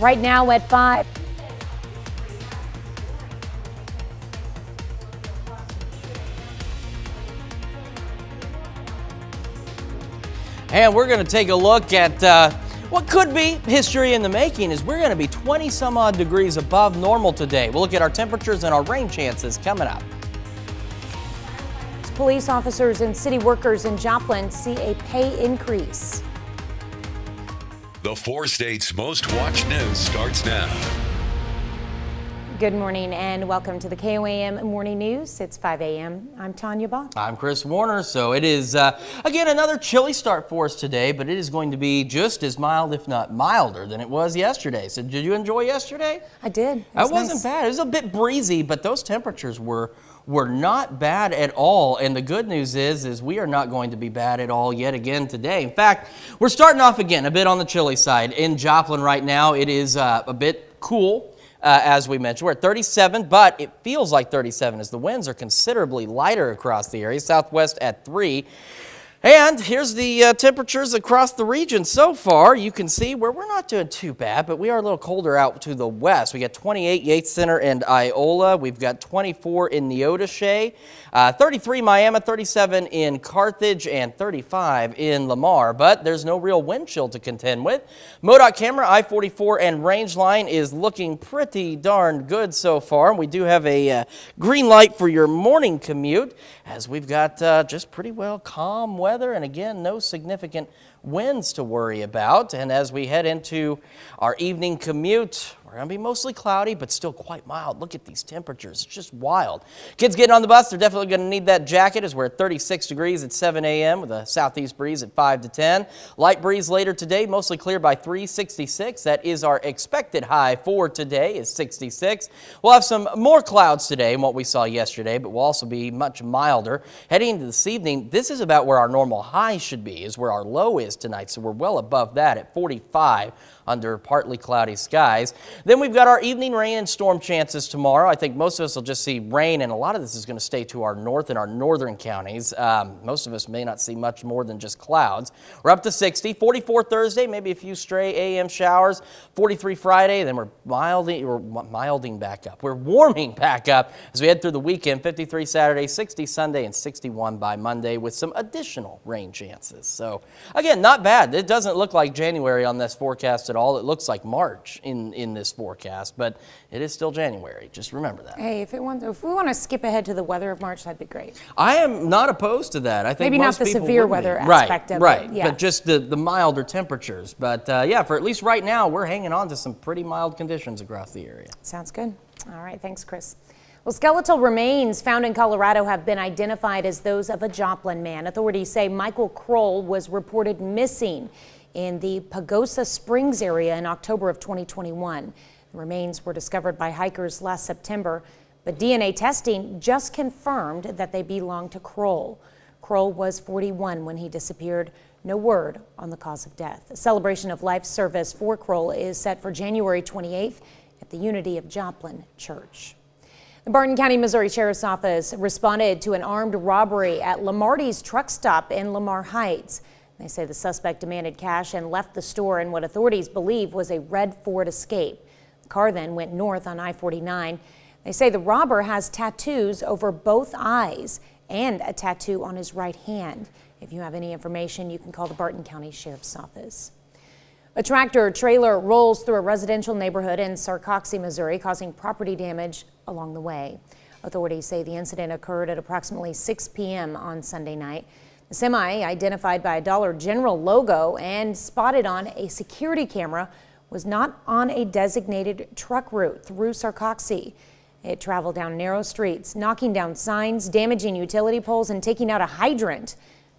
Right now at 5. And we're going to take a look at what could be history in the making. Is we're going to be 20 some odd degrees above normal today. We'll look at our temperatures and our rain chances coming up. Police officers and city workers in Joplin see a pay increase. The 4 states' most watched news starts now. Good morning and welcome to the KOAM Morning News. It's 5 a.m. I'm Tanya Bach. I'm Chris Warner. So it is, again, another chilly start for us today, but it is going to be just as mild, if not milder, than it was yesterday. So did you enjoy yesterday? I did. It wasn't bad. It was a bit breezy, but those temperatures were not bad at all. And the good news is we are not going to be bad at all yet again today. In fact, we're starting off again a bit on the chilly side. In Joplin right now, it is a bit cool. As we mentioned, we're at 37, but it feels like 37 as the winds are considerably lighter across the area. Southwest at 3. And here's the temperatures across the region so far. You can see where we're not doing too bad, but we are a little colder out to the west. We got 28 Yates Center and Iola. We've got 24 in Neodesha, 33 Miami, 37 in Carthage, and 35 in Lamar. But there's no real wind chill to contend with. MoDOT camera, I-44 and range line is looking pretty darn good so far. We do have a green light for your morning commute, as we've got just pretty well calm weather, and again, no significant winds to worry about. And as we head into our evening commute, we're going to be mostly cloudy, but still quite mild. Look at these temperatures. It's just wild. Kids getting on the bus, they're definitely going to need that jacket, as we're at 36 degrees at 7 a.m. with a southeast breeze at 5 to 10. Light breeze later today, mostly clear by 366. That is our expected high for today, is 66. We'll have some more clouds today than what we saw yesterday, but we'll also be much milder. Heading into this evening, this is about where our normal high should be, is where our low is tonight. So we're well above that at 45 under partly cloudy skies. Then we've got our evening rain and storm chances tomorrow. I think most of us will just see rain, and a lot of this is going to stay to our north and our northern counties. Most of us may not see much more than just clouds. We're up to 60, 44 Thursday, maybe a few stray AM showers, 43 Friday, then we're milding back up. We're warming back up as we head through the weekend, 53 Saturday, 60 Sunday, and 61 by Monday with some additional rain chances. So again, not bad. It doesn't look like January on this forecast at all. It looks like March in this forecast, but it is still January. Just remember that. Hey, if we want to skip ahead to the weather of March, that'd be great. I am not opposed to that. I think maybe most not the people severe would weather be. aspect of right, it. Yeah. But just the milder temperatures. But yeah, for at least right now, we're hanging on to some pretty mild conditions across the area. Sounds good. All right, thanks, Chris. Well, skeletal remains found in Colorado have been identified as those of a Joplin man. Authorities say Michael Kroll was reported missing in the Pagosa Springs area in October of 2021. The remains were discovered by hikers last September, but DNA testing just confirmed that they belong to Kroll. Kroll was 41 when he disappeared. No word on the cause of death. A celebration of life service for Kroll is set for January 28th at the Unity of Joplin Church. The Barton County, Missouri Sheriff's Office responded to an armed robbery at Lamarty's truck stop in Lamar Heights. They say the suspect demanded cash and left the store in what authorities believe was a red Ford Escape. The car then went north on I-49. They say the robber has tattoos over both eyes and a tattoo on his right hand. If you have any information, you can call the Barton County Sheriff's Office. A tractor trailer rolls through a residential neighborhood in Sarcoxie, Missouri, causing property damage along the way. Authorities say the incident occurred at approximately 6 p.m. on Sunday night. The semi, identified by a Dollar General logo and spotted on a security camera, was not on a designated truck route through Sarcoxie. It traveled down narrow streets, knocking down signs, damaging utility poles, and taking out a hydrant,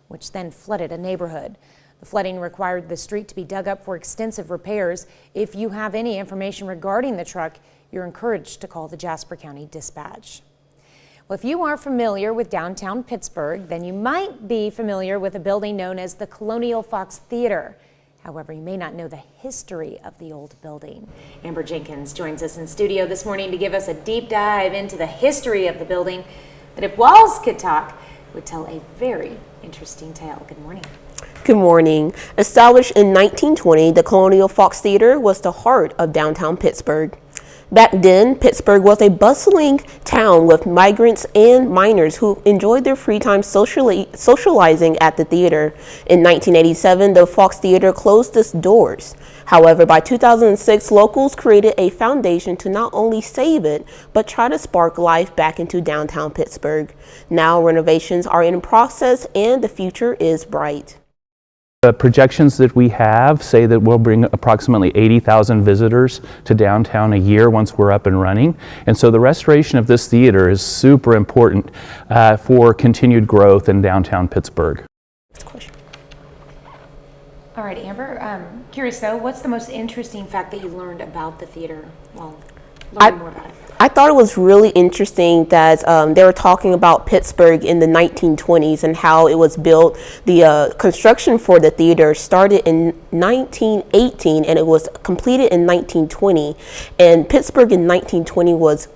which then flooded a neighborhood. The flooding required the street to be dug up for extensive repairs. If you have any information regarding the truck, you're encouraged to call the Jasper County Dispatch. Well, if you are familiar with downtown Pittsburgh, then you might be familiar with a building known as the Colonial Fox Theater. However, you may not know the history of the old building. Amber Jenkins joins us in studio this morning to give us a deep dive into the history of the building that, if walls could talk, would tell a very interesting tale. Good morning. Good morning. Established in 1920, the Colonial Fox Theater was the heart of downtown Pittsburgh. Back then, Pittsburgh was a bustling town with migrants and miners who enjoyed their free time socializing at the theater. In 1987, the Fox Theater closed its doors. However, by 2006, locals created a foundation to not only save it, but try to spark life back into downtown Pittsburgh. Now renovations are in process and the future is bright. The projections that we have say that we'll bring approximately 80,000 visitors to downtown a year once we're up and running. And so the restoration of this theater is super important for continued growth in downtown Pittsburgh. Next question. All right, Amber, curious though, what's the most interesting fact that you learned about the theater while learning more about it? I thought it was really interesting that they were talking about Pittsburgh in the 1920s and how it was built. The construction for the theater started in 1918 and it was completed in 1920. And Pittsburgh in 1920 was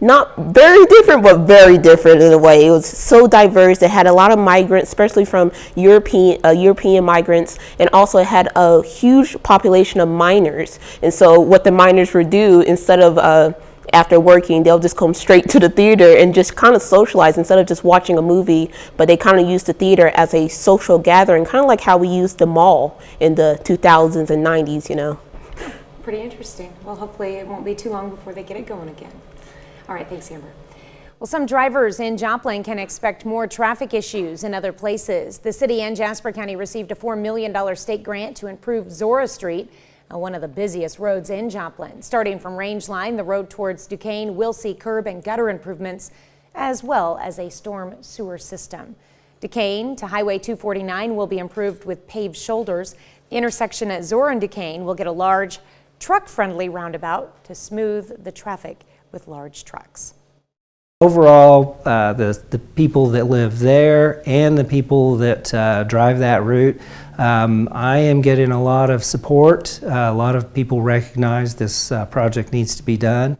not very different, but very different in a way. It was so diverse. It had a lot of migrants, especially from European migrants, and also it had a huge population of miners. And so what the miners would do, instead of after working, they'll just come straight to the theater and just kind of socialize instead of just watching a movie, but they kind of use the theater as a social gathering, kind of like how we used the mall in the 2000s and 90s, you know. Pretty interesting. Well, hopefully it won't be too long before they get it going again. All right, thanks, Amber. Well, some drivers in Joplin can expect more traffic issues in other places. The city and Jasper County received a $4 million state grant to improve Zora Street, one of the busiest roads in Joplin. Starting from Range Line, the road towards Duquesne will see curb and gutter improvements, as well as a storm sewer system. Duquesne to Highway 249 will be improved with paved shoulders. The intersection at Zora and Duquesne will get a large truck-friendly roundabout to smooth the traffic with large trucks. Overall, the people that live there and the people that drive that route, I am getting a lot of support. A lot of people recognize this project needs to be done.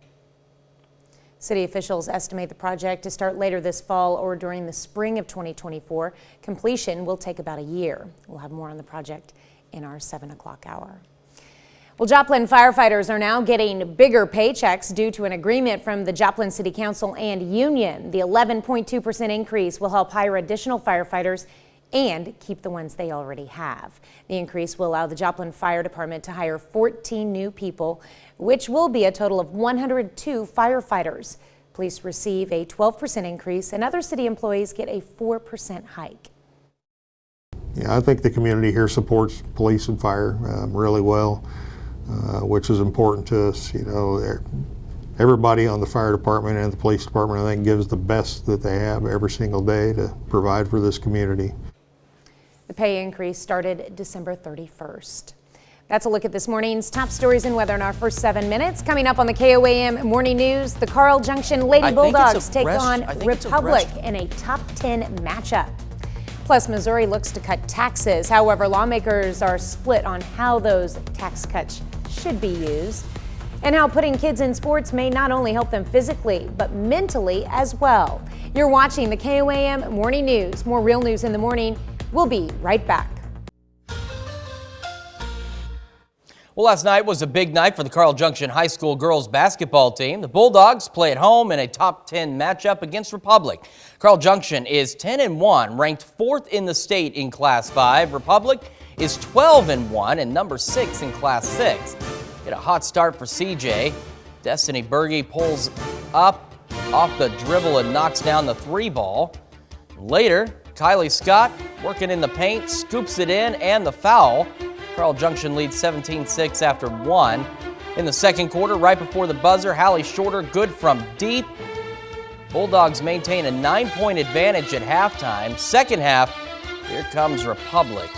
City officials estimate the project to start later this fall or during the spring of 2024. Completion will take about a year. We'll have more on the project in our 7 o'clock hour. Well, Joplin firefighters are now getting bigger paychecks due to an agreement from the Joplin City Council and union. The 11.2% increase will help hire additional firefighters and keep the ones they already have. The increase will allow the Joplin Fire Department to hire 14 new people, which will be a total of 102 firefighters. Police receive a 12% increase and other city employees get a 4% hike. Yeah, I think the community here supports police and fire really well. Which is important to us. You know, everybody on the fire department and the police department, I think, gives the best that they have every single day to provide for this community. The pay increase started December 31st. That's a look at this morning's top stories and weather in our first 7 minutes. Coming up on the KOAM Morning News, the Carl Junction Lady Bulldogs take on Republic in a top 10 matchup. Plus, Missouri looks to cut taxes. However, lawmakers are split on how those tax cuts should be used and how putting kids in sports may not only help them physically, but mentally as well. You're watching the KOAM Morning News. More real news in the morning. We'll be right back. Well, last night was a big night for the Carl Junction High School girls basketball team. The Bulldogs play at home in a top 10 matchup against Republic. Carl Junction is 10-1, ranked 4th in the state in Class 5. Republic is 12-1 and number 6 in Class 6. Get a hot start for CJ. Destiny Berge pulls up off the dribble and knocks down the 3 ball. Later, Kylie Scott working in the paint, scoops it in and the foul. Carl Junction leads 17-6 after 1. In the second quarter, right before the buzzer, Hallie Shorter good from deep. Bulldogs maintain a 9-point advantage at halftime. Second half, here comes Republic.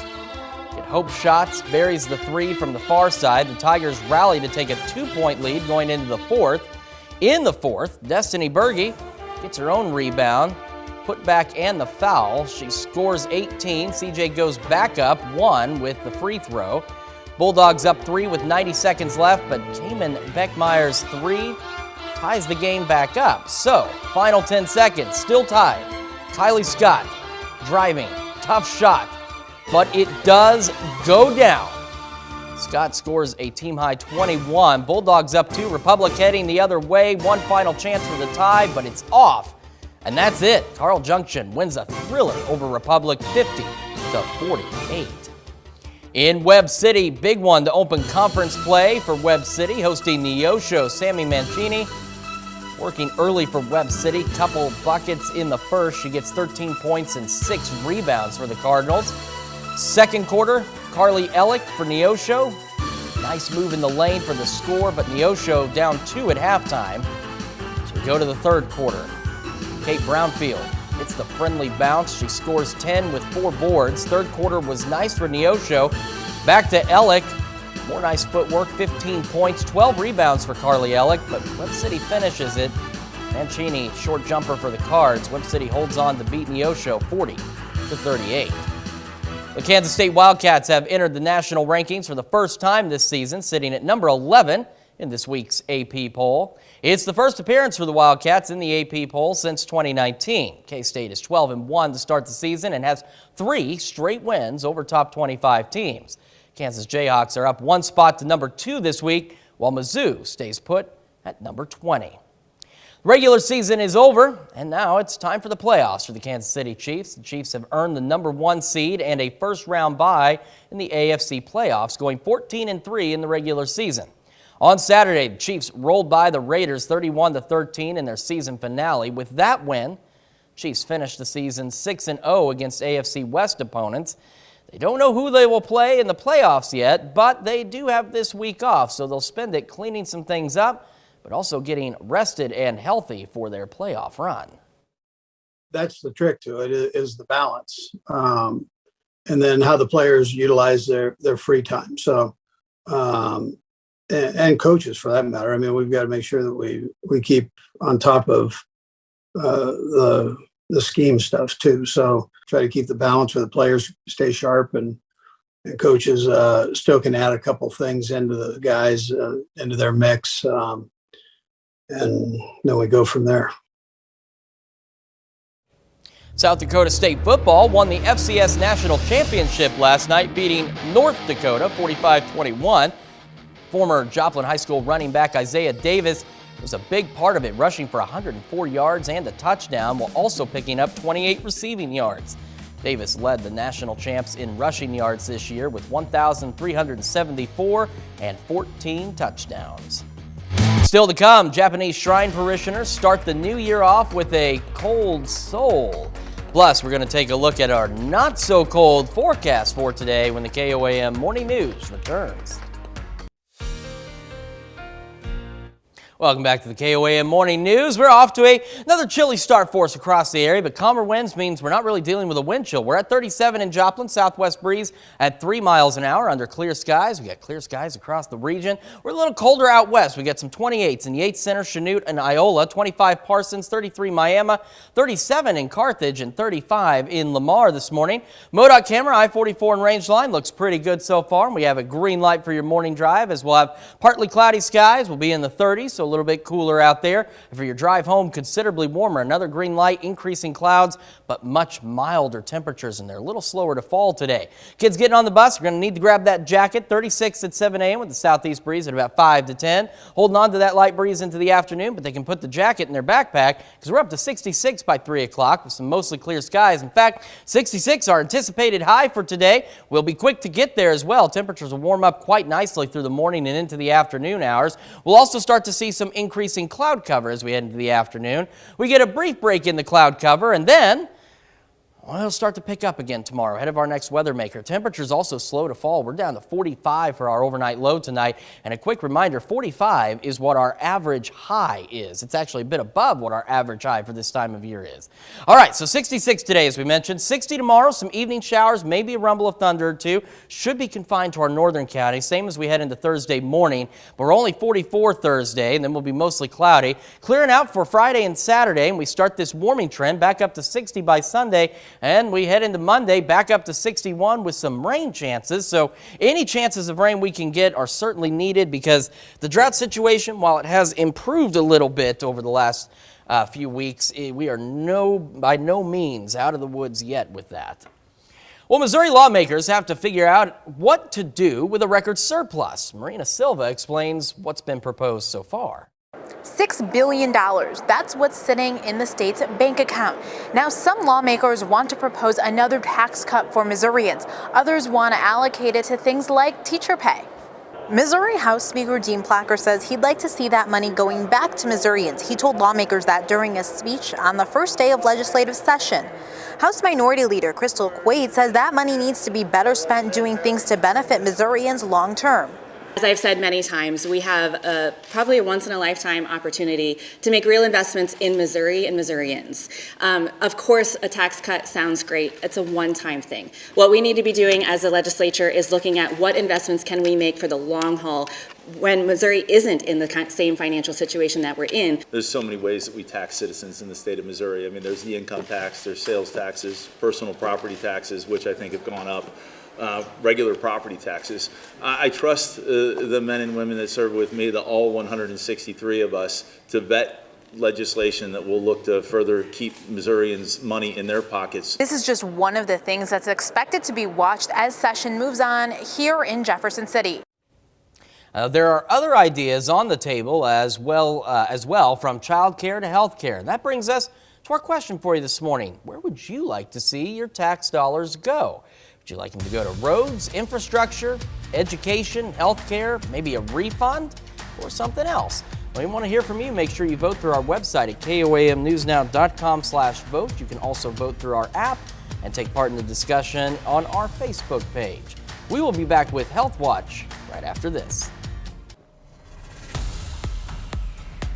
Get Hope shots, buries the 3 from the far side. The Tigers rally to take a 2-point lead going into the fourth. In the fourth, Destiny Berge gets her own rebound, put back and the foul. She scores 18. CJ goes back up 1 with the free throw. Bulldogs up 3 with 90 seconds left, but Cayman Beckmeyer's 3 ties the game back up. So, final 10 seconds, still tied. Kylie Scott driving, tough shot, but it does go down. Scott scores a team-high 21. Bulldogs up 2. Republic heading the other way. One final chance for the tie, but it's off. And that's it. Carl Junction wins a thriller over Republic 50-48. In Webb City, big one to open conference play for Webb City, hosting Neosho. Sammy Mancini working early for Webb City. Couple buckets in the first. She gets 13 points and 6 rebounds for the Cardinals. Second quarter, Carly Ellick for Neosho. Nice move in the lane for the score, but Neosho down 2 at halftime. So we go to the third quarter. Kate Brownfield hits the friendly bounce. She scores 10 with 4 boards. Third quarter was nice for Neosho. Back to Ellick. More nice footwork, 15 points, 12 rebounds for Carly Ellick, but Webb City finishes it. Mancini, short jumper for the Cards. Webb City holds on to beat Neosho 40-38. The Kansas State Wildcats have entered the national rankings for the first time this season, sitting at number 11 in this week's AP poll. It's the first appearance for the Wildcats in the AP poll since 2019. K-State is 12-1 to start the season and has 3 straight wins over top 25 teams. Kansas Jayhawks are up 1 spot to number 2 this week, while Mizzou stays put at number 20. The regular season is over, and now it's time for the playoffs for the Kansas City Chiefs. The Chiefs have earned the number 1 seed and a first-round bye in the AFC playoffs, going 14-3 in the regular season. On Saturday, the Chiefs rolled by the Raiders 31-13 in their season finale. With that win, Chiefs finished the season 6-0 against AFC West opponents. They don't know who they will play in the playoffs yet, but they do have this week off, so they'll spend it cleaning some things up, but also getting rested and healthy for their playoff run. That's the trick to it, is the balance, and then how the players utilize their free time. So, and coaches for that matter. I mean, we've got to make sure that we keep on top of the scheme stuff too. So try to keep the balance where the players stay sharp, and coaches still can add a couple things into the guys, into their mix. And then we go from there. South Dakota State football won the FCS National Championship last night, beating North Dakota 45-21. Former Joplin High School running back Isaiah Davis was a big part of it, rushing for 104 yards and a touchdown, while also picking up 28 receiving yards. Davis led the national champs in rushing yards this year with 1,374 and 14 touchdowns. Still to come, Japanese shrine parishioners start the new year off with a cold soul. Plus, we're going to take a look at our not-so-cold forecast for today when the KOAM Morning News returns. Welcome back to the KOAM Morning News. We're off to another chilly start for us across the area, but calmer winds means we're not really dealing with a wind chill. We're at 37 in Joplin, southwest breeze at 3 miles an hour under clear skies. We got clear skies across the region. We're a little colder out west. We got some 28s in Yates Center, Chanute, and Iola, 25 Parsons, 33 Miami, 37 in Carthage, and 35 in Lamar this morning. MoDOT camera, I-44 and range line looks pretty good so far. And we have a green light for your morning drive, as we'll have partly cloudy skies. We'll be in the 30s, so a little bit cooler out there. For your drive home, considerably warmer. Another green light, increasing clouds, but much milder temperatures, and they're a little slower to fall today. Kids getting on the bus, you're going to need to grab that jacket. 36 at 7 a.m. with the southeast breeze at about 5 to 10. Holding on to that light breeze into the afternoon, but they can put the jacket in their backpack because we're up to 66 by 3 o'clock with some mostly clear skies. In fact, 66 our anticipated high for today. We'll be quick to get there as well. Temperatures will warm up quite nicely through the morning and into the afternoon hours. We'll also start to see some increasing cloud cover as we head into the afternoon. We get a brief break in the cloud cover, and then it'll start to pick up again tomorrow ahead of our next weather maker. Temperatures also slow to fall. We're down to 45 for our overnight low tonight. And a quick reminder, 45 is what our average high is. It's actually a bit above what our average high for this time of year is. All right, so 66 today, as we mentioned. 60 tomorrow, some evening showers, maybe a rumble of thunder or two. Should be confined to our northern counties, same as we head into Thursday morning. But we're only 44 Thursday, and then we'll be mostly cloudy. Clearing out for Friday and Saturday, and we start this warming trend back up to 60 by Sunday. And we head into Monday back up to 61 with some rain chances. So any chances of rain we can get are certainly needed because the drought situation, while it has improved a little bit over the last few weeks, we are by no means out of the woods yet with that. Well, Missouri lawmakers have to figure out what to do with a record surplus. Marina Silva explains what's been proposed so far. $6 billion. That's what's sitting in the state's bank account. Now, some lawmakers want to propose another tax cut for Missourians. Others want to allocate it to things like teacher pay. Missouri House Speaker Dean Placker says he'd like to see that money going back to Missourians. He told lawmakers that during a speech on the first day of legislative session. House Minority Leader Crystal Quaid says that money needs to be better spent doing things to benefit Missourians long term. As I've said many times, we have probably a once-in-a-lifetime opportunity to make real investments in Missouri and Missourians. Of course, a tax cut sounds great. It's a one-time thing. What we need to be doing as a legislature is looking at what investments can we make for the long haul when Missouri isn't in the same financial situation that we're in. There's so many ways that we tax citizens in the state of Missouri. I mean, there's the income tax, there's sales taxes, personal property taxes, which I think have gone up. Regular property taxes. I trust the men and women that serve with me, all 163 of us, to vet legislation that will look to further keep Missourians' money in their pockets. This is just one of the things that's expected to be watched as session moves on here in Jefferson City. There are other ideas on the table as well, from child care to health care. That brings us to our question for you this morning. Where would you like to see your tax dollars go? Would you like them to go to roads, infrastructure, education, health care, maybe a refund, or something else? We want to hear from you. Make sure you vote through our website at koamnewsnow.com/vote. You can also vote through our app and take part in the discussion on our Facebook page. We will be back with Health Watch right after this.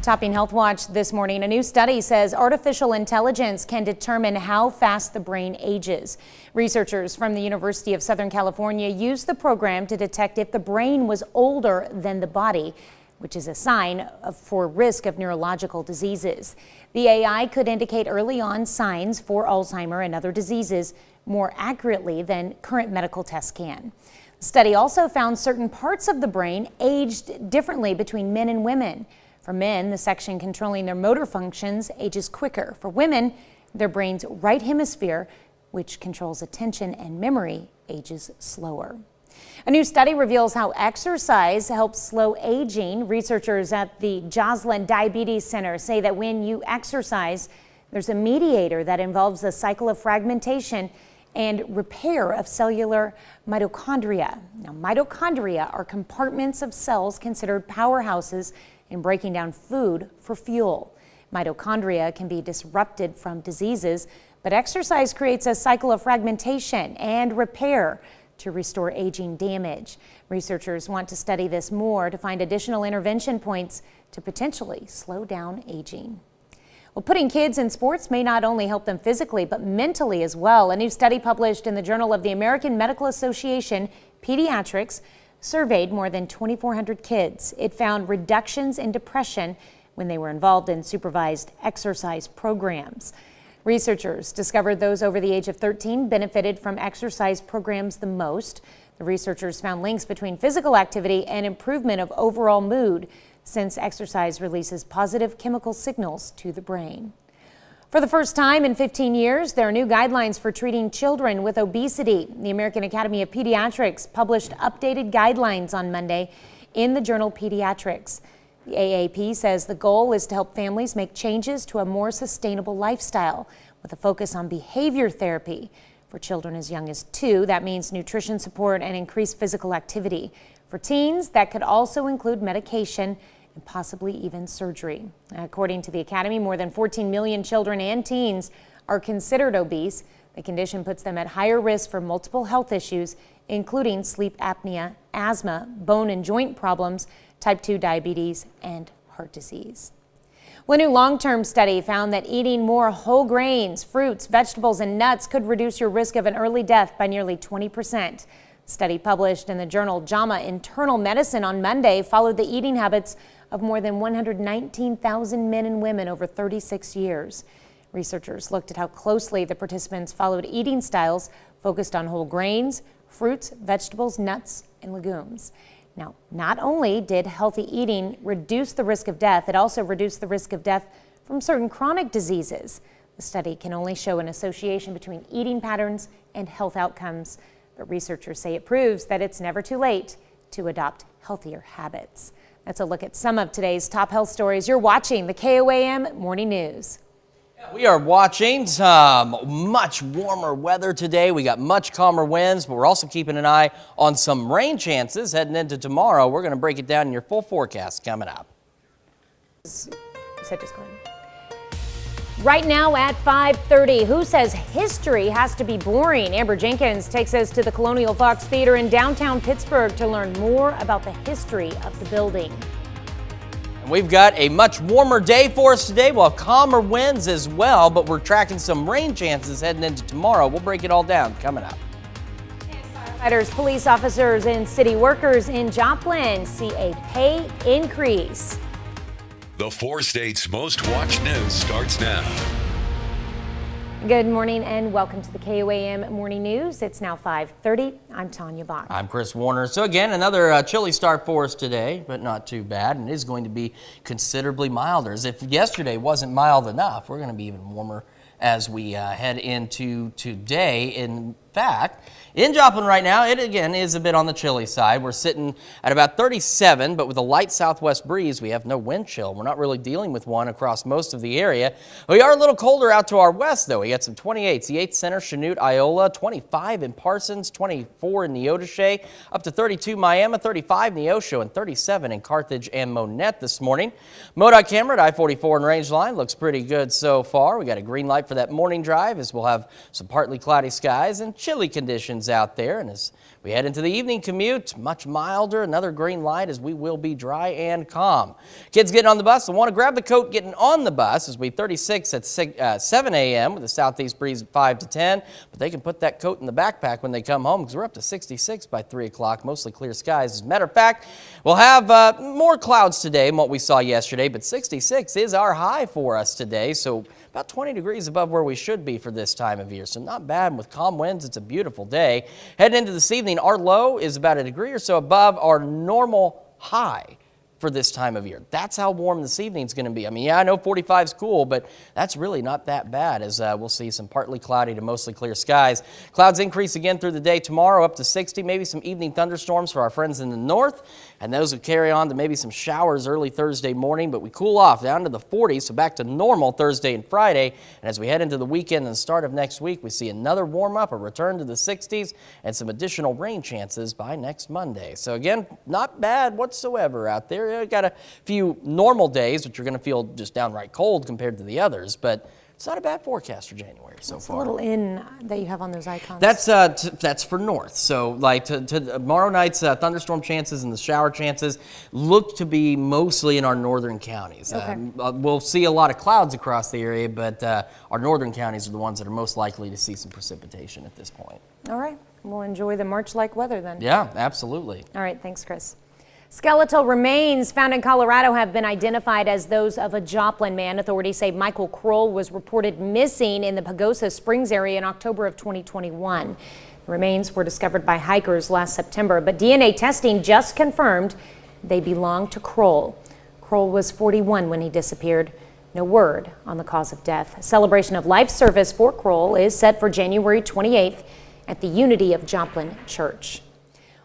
Topping Health Watch this morning, a new study says artificial intelligence can determine how fast the brain ages. Researchers from the University of Southern California used the program to detect if the brain was older than the body, which is a sign for risk of neurological diseases. The AI could indicate early on signs for Alzheimer and other diseases more accurately than current medical tests can. The study also found certain parts of the brain aged differently between men and women. For men, the section controlling their motor functions ages quicker. For women, their brain's right hemisphere, which controls attention and memory, ages slower. A new study reveals how exercise helps slow aging. Researchers at the Joslin Diabetes Center say that when you exercise, there's a mediator that involves a cycle of fragmentation and repair of cellular mitochondria. Now, mitochondria are compartments of cells considered powerhouses in breaking down food for fuel. Mitochondria can be disrupted from diseases, but exercise creates a cycle of fragmentation and repair to restore aging damage. Researchers want to study this more to find additional intervention points to potentially slow down aging. Well, putting kids in sports may not only help them physically, but mentally as well. A new study published in the Journal of the American Medical Association Pediatrics surveyed more than 2,400 kids. It found reductions in depression when they were involved in supervised exercise programs. Researchers discovered those over the age of 13 benefited from exercise programs the most. The researchers found links between physical activity and improvement of overall mood, since exercise releases positive chemical signals to the brain. For the first time in 15 years, there are new guidelines for treating children with obesity. The American Academy of Pediatrics published updated guidelines on Monday in the journal Pediatrics. The AAP says the goal is to help families make changes to a more sustainable lifestyle with a focus on behavior therapy. For children as young as 2, that means nutrition support and increased physical activity. For teens, that could also include medication and possibly even surgery. According to the Academy, more than 14 million children and teens are considered obese. The condition puts them at higher risk for multiple health issues, including sleep apnea, asthma, bone and joint problems, type 2 diabetes, and heart disease. Well, a new long-term study found that eating more whole grains, fruits, vegetables, and nuts could reduce your risk of an early death by nearly 20%. Study published in the journal JAMA Internal Medicine on Monday followed the eating habits of more than 119,000 men and women over 36 years. Researchers looked at how closely the participants followed eating styles focused on whole grains, fruits, vegetables, nuts, and legumes. Now, not only did healthy eating reduce the risk of death, it also reduced the risk of death from certain chronic diseases. The study can only show an association between eating patterns and health outcomes, but researchers say it proves that it's never too late to adopt healthier habits. That's a look at some of today's top health stories. You're watching the KOAM Morning News. We are watching some much warmer weather today. We got much calmer winds, but we're also keeping an eye on some rain chances heading into tomorrow. We're going to break it down in your full forecast coming up. Right now at 5:30, who says history has to be boring? Amber Jenkins takes us to the Colonial Fox Theater in downtown Pittsburgh to learn more about the history of the building. And we've got a much warmer day for us today. We'll have calmer winds as well, but we're tracking some rain chances heading into tomorrow. We'll break it all down coming up. Firefighters, police officers, and city workers in Joplin see a pay increase. The 4 states' most watched news starts now. Good morning and welcome to the KOAM Morning News. It's now 5:30. I'm Tanya Bach. I'm Chris Warner. So again, another chilly start for us today, but not too bad. And it is going to be considerably milder. As if yesterday wasn't mild enough, we're going to be even warmer as we head into today. In fact, in Joplin right now, it again is a bit on the chilly side. We're sitting at about 37, but with a light southwest breeze, we have no wind chill. We're not really dealing with one across most of the area. We are a little colder out to our west, though. We got some 28s, the 8th Center, Chanute, Iola, 25 in Parsons, 24 in Neodesha, up to 32 Miami, 35 Neosho, and 37 in Carthage and Monette this morning. MoDOT camera at I-44 and Rangeline looks pretty good so far. We got a green light for that morning drive as we'll have some partly cloudy skies and chilly conditions out there. And as we head into the evening commute, much milder, another green light as we will be dry and calm. Kids getting on the bus, will want to grab the coat getting on the bus as we 36 at 7 a.m. with a southeast breeze at 5 to 10. But they can put that coat in the backpack when they come home because we're up to 66 by 3 o'clock, mostly clear skies. As a matter of fact, we'll have more clouds today than what we saw yesterday, but 66 is our high for us today. So about 20 degrees above where we should be for this time of year. So not bad. And with calm winds, it's a beautiful day. Heading into this evening, our low is about a degree or so above our normal high for this time of year. That's how warm this evening is going to be. I mean, yeah, I know 45 is cool, but that's really not that bad as we'll see some partly cloudy to mostly clear skies. Clouds increase again through the day tomorrow up to 60, maybe some evening thunderstorms for our friends in the north, and those will carry on to maybe some showers early Thursday morning, but we cool off down to the 40s, so back to normal Thursday and Friday. And as we head into the weekend and the start of next week, we see another warm up, a return to the 60s, and some additional rain chances by next Monday. So again, not bad whatsoever out there. We've got a few normal days, which are going to feel just downright cold compared to the others, but it's not a bad forecast for January so far. A little in that you have on those icons. That's for north. So like to tomorrow night's thunderstorm chances and the shower chances look to be mostly in our northern counties. Okay. We'll see a lot of clouds across the area, but our northern counties are the ones that are most likely to see some precipitation at this point. All right. We'll enjoy the March-like weather then. Yeah, absolutely. All right. Thanks, Chris. Skeletal remains found in Colorado have been identified as those of a Joplin man. Authorities say Michael Kroll was reported missing in the Pagosa Springs area in October of 2021. The remains were discovered by hikers last September, but DNA testing just confirmed they belong to Kroll. Kroll was 41 when he disappeared. No word on the cause of death. A celebration of life service for Kroll is set for January 28th at the Unity of Joplin Church.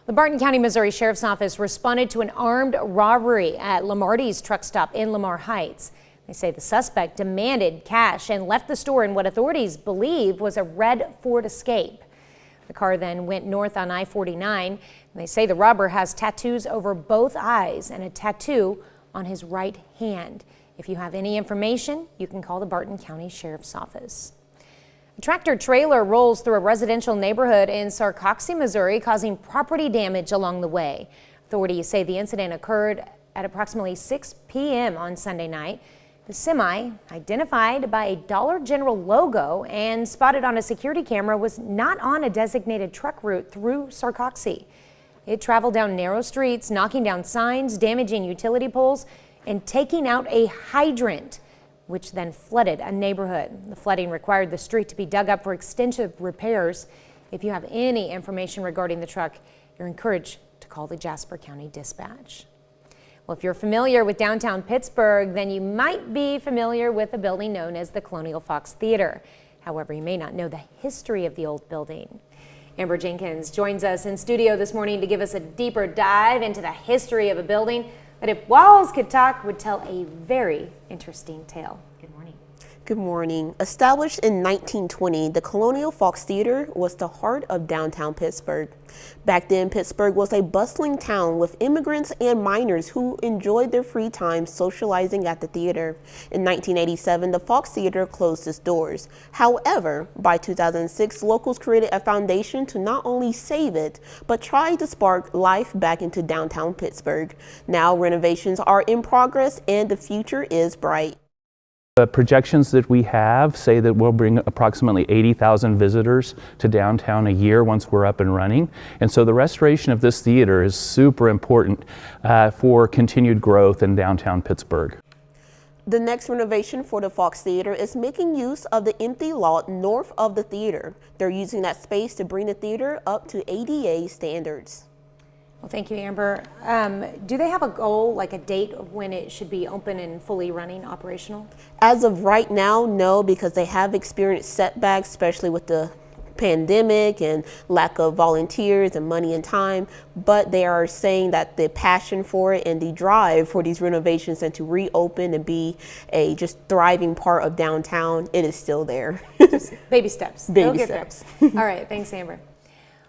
The Barton County, Missouri Sheriff's Office responded to an armed robbery at Lamarti's truck stop in Lamar Heights. They say the suspect demanded cash and left the store in what authorities believe was a red Ford Escape. The car then went north on I-49. They say the robber has tattoos over both eyes and a tattoo on his right hand. If you have any information, you can call the Barton County Sheriff's Office. A tractor trailer rolls through a residential neighborhood in Sarcoxie, Missouri, causing property damage along the way. Authorities say the incident occurred at approximately 6 p.m. on Sunday night. The semi, identified by a Dollar General logo and spotted on a security camera, was not on a designated truck route through Sarcoxie. It traveled down narrow streets, knocking down signs, damaging utility poles, and taking out a hydrant, which then flooded a neighborhood. The flooding required the street to be dug up for extensive repairs. If you have any information regarding the truck, you're encouraged to call the Jasper County Dispatch. Well, if you're familiar with downtown Pittsburgh, then you might be familiar with a building known as the Colonial Fox Theater. However, you may not know the history of the old building. Amber Jenkins joins us in studio this morning to give us a deeper dive into the history of a building that, if walls could talk, would tell a very interesting tale. Good morning. Good morning. Established in 1920, the Colonial Fox Theater was the heart of downtown Pittsburgh. Back then, Pittsburgh was a bustling town with immigrants and miners who enjoyed their free time socializing at the theater. In 1987, the Fox Theater closed its doors. However, by 2006, locals created a foundation to not only save it, but try to spark life back into downtown Pittsburgh. Now, renovations are in progress and the future is bright. The projections that we have say that we'll bring approximately 80,000 visitors to downtown a year once we're up and running. And so the restoration of this theater is super important for continued growth in downtown Pittsburgh. The next renovation for the Fox Theater is making use of the empty lot north of the theater. They're using that space to bring the theater up to ADA standards. Well, thank you, Amber. Do they have a goal, like a date of when it should be open and fully running, operational? As of right now, no, because they have experienced setbacks, especially with the pandemic and lack of volunteers and money and time. But they are saying that the passion for it and the drive for these renovations and to reopen and be a just thriving part of downtown, it is still there. Just baby steps. Baby steps. All right, thanks, Amber.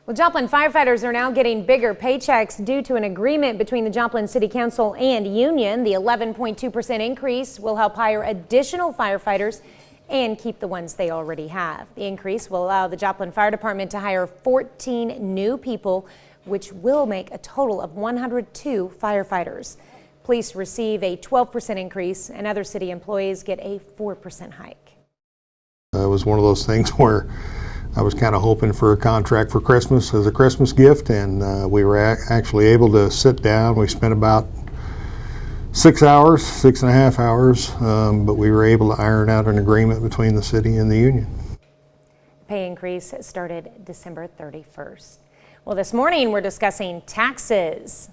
Well, Joplin firefighters are now getting bigger paychecks due to an agreement between the Joplin City Council and union. The 11.2% increase will help hire additional firefighters and keep the ones they already have. The increase will allow the Joplin Fire Department to hire 14 new people, which will make a total of 102 firefighters. Police receive a 12% increase, and other city employees get a 4% hike. It was one of those things where I was kind of hoping for a contract for Christmas as a Christmas gift, and we were actually able to sit down. We spent about 6 hours, 6.5 hours, but we were able to iron out an agreement between the city and the union. The pay increase started December 31st. Well, this morning we're discussing taxes.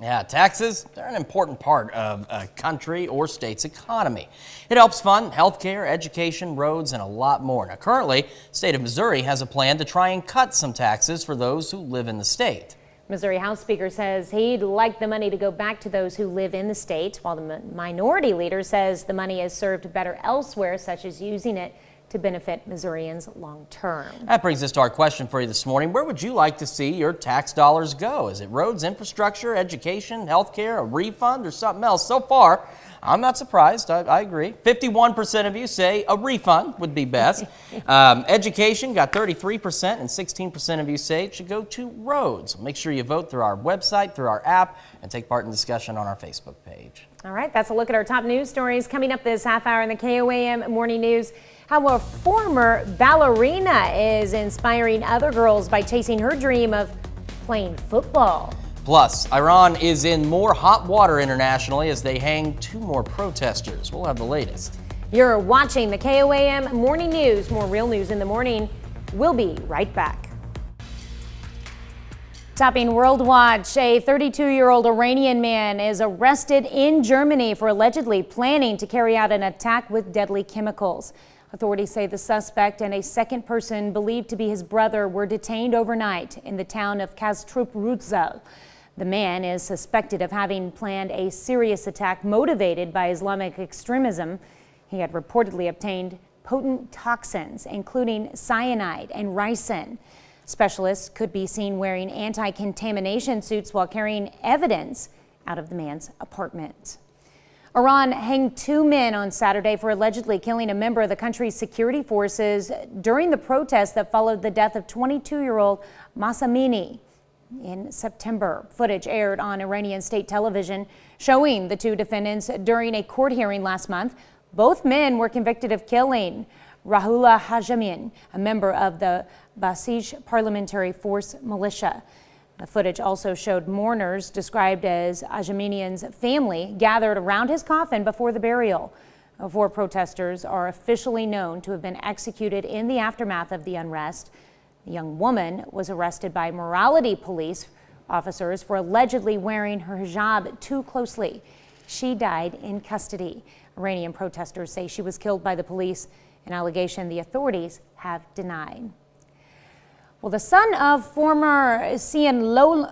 Yeah, taxes, they're an important part of a country or state's economy. It helps fund healthcare, education, roads, and a lot more. Now, currently, the state of Missouri has a plan to try and cut some taxes for those who live in the state. Missouri House Speaker says he'd like the money to go back to those who live in the state, while the minority leader says the money is served better elsewhere, such as using it to benefit Missourians long term. That brings us to our question for you this morning. Where would you like to see your tax dollars go? Is it roads, infrastructure, education, healthcare, a refund, or something else? So far, I'm not surprised. I agree. 51% of you say a refund would be best. Education got 33%, and 16% of you say it should go to roads. Make sure you vote through our website, through our app, and take part in the discussion on our Facebook page. All right, that's a look at our top news stories coming up this half hour in the KOAM Morning News. How a former ballerina is inspiring other girls by chasing her dream of playing football. Plus, Iran is in more hot water internationally as they hang 2 more protesters. We'll have the latest. You're watching the KOAM Morning News. More real news in the morning. We'll be right back. Topping World Watch, a 32-year-old Iranian man is arrested in Germany for allegedly planning to carry out an attack with deadly chemicals. Authorities say the suspect and a second person believed to be his brother were detained overnight in the town of Kastrup-Rutzel. The man is suspected of having planned a serious attack motivated by Islamic extremism. He had reportedly obtained potent toxins, including cyanide and ricin. Specialists could be seen wearing anti-contamination suits while carrying evidence out of the man's apartment. Iran hanged 2 men on Saturday for allegedly killing a member of the country's security forces during the protests that followed the death of 22-year-old Mahsamini in September. Footage aired on Iranian state television showing the 2 defendants during a court hearing last month. Both men were convicted of killing Rahullah Hajamian, a member of the Basij Parliamentary Force militia. The footage also showed mourners, described as Ajaminian's family, gathered around his coffin before the burial. 4 protesters are officially known to have been executed in the aftermath of the unrest. The young woman was arrested by morality police officers for allegedly wearing her hijab too closely. She died in custody. Iranian protesters say she was killed by the police, an allegation the authorities have denied. Well, the son of former Sinaloa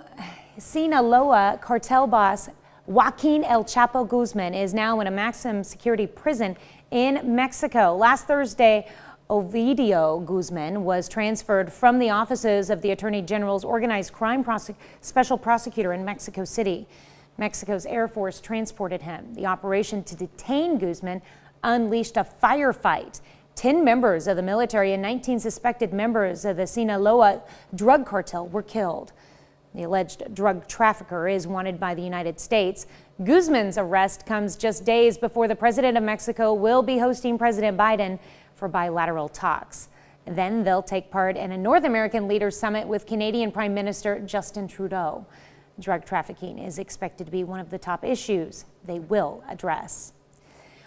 cartel boss Joaquin El Chapo Guzman is now in a maximum security prison in Mexico. Last Thursday, Ovidio Guzman was transferred from the offices of the Attorney General's Organized Crime Special Prosecutor in Mexico City. Mexico's Air Force transported him. The operation to detain Guzman unleashed a firefight. 10 members of the military and 19 suspected members of the Sinaloa drug cartel were killed. The alleged drug trafficker is wanted by the United States. Guzman's arrest comes just days before the president of Mexico will be hosting President Biden for bilateral talks. Then they'll take part in a North American Leaders Summit with Canadian Prime Minister Justin Trudeau. Drug trafficking is expected to be one of the top issues they will address.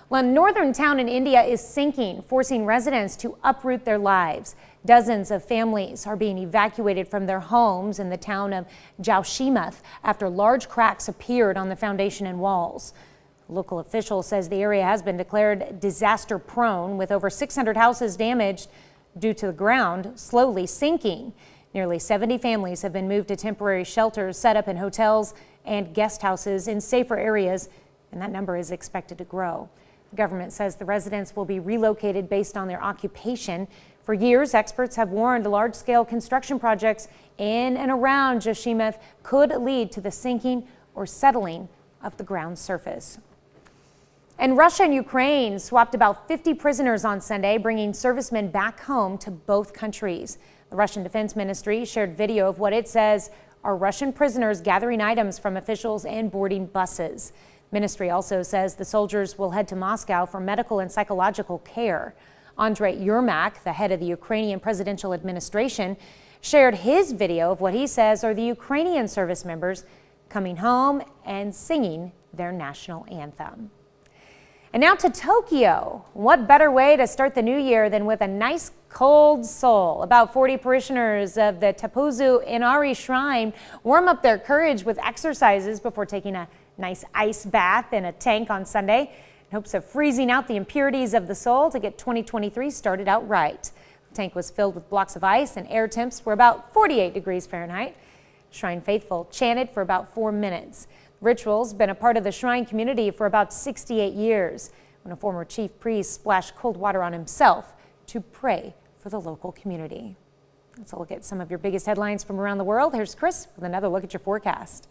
Well, a northern town in India is sinking, forcing residents to uproot their lives. Dozens of families are being evacuated from their homes in the town of Joshimath after large cracks appeared on the foundation and walls. A local official says the area has been declared disaster prone, with over 600 houses damaged due to the ground slowly sinking. Nearly 70 families have been moved to temporary shelters set up in hotels and guest houses in safer areas, and that number is expected to grow. The government says the residents will be relocated based on their occupation. For years, experts have warned large-scale construction projects in and around Joshimath could lead to the sinking or settling of the ground surface. And Russia and Ukraine swapped about 50 prisoners on Sunday, bringing servicemen back home to both countries. The Russian Defense Ministry shared video of what it says are Russian prisoners gathering items from officials and boarding buses. The ministry also says the soldiers will head to Moscow for medical and psychological care. Andrei Yermak, the head of the Ukrainian presidential administration, shared his video of what he says are the Ukrainian service members coming home and singing their national anthem. And now to Tokyo. What better way to start the new year than with a nice cold Seoul? About 40 parishioners of the Tapuzu Inari Shrine warm up their courage with exercises before taking a nice ice bath in a tank on Sunday in hopes of freezing out the impurities of the soul to get 2023 started out right. The tank was filled with blocks of ice and air temps were about 48 degrees Fahrenheit. Shrine faithful chanted for about 4 minutes. Ritual's been a part of the shrine community for about 68 years, when a former chief priest splashed cold water on himself to pray for the local community. Let's look at some of your biggest headlines from around the world. Here's Chris with another look at your forecast.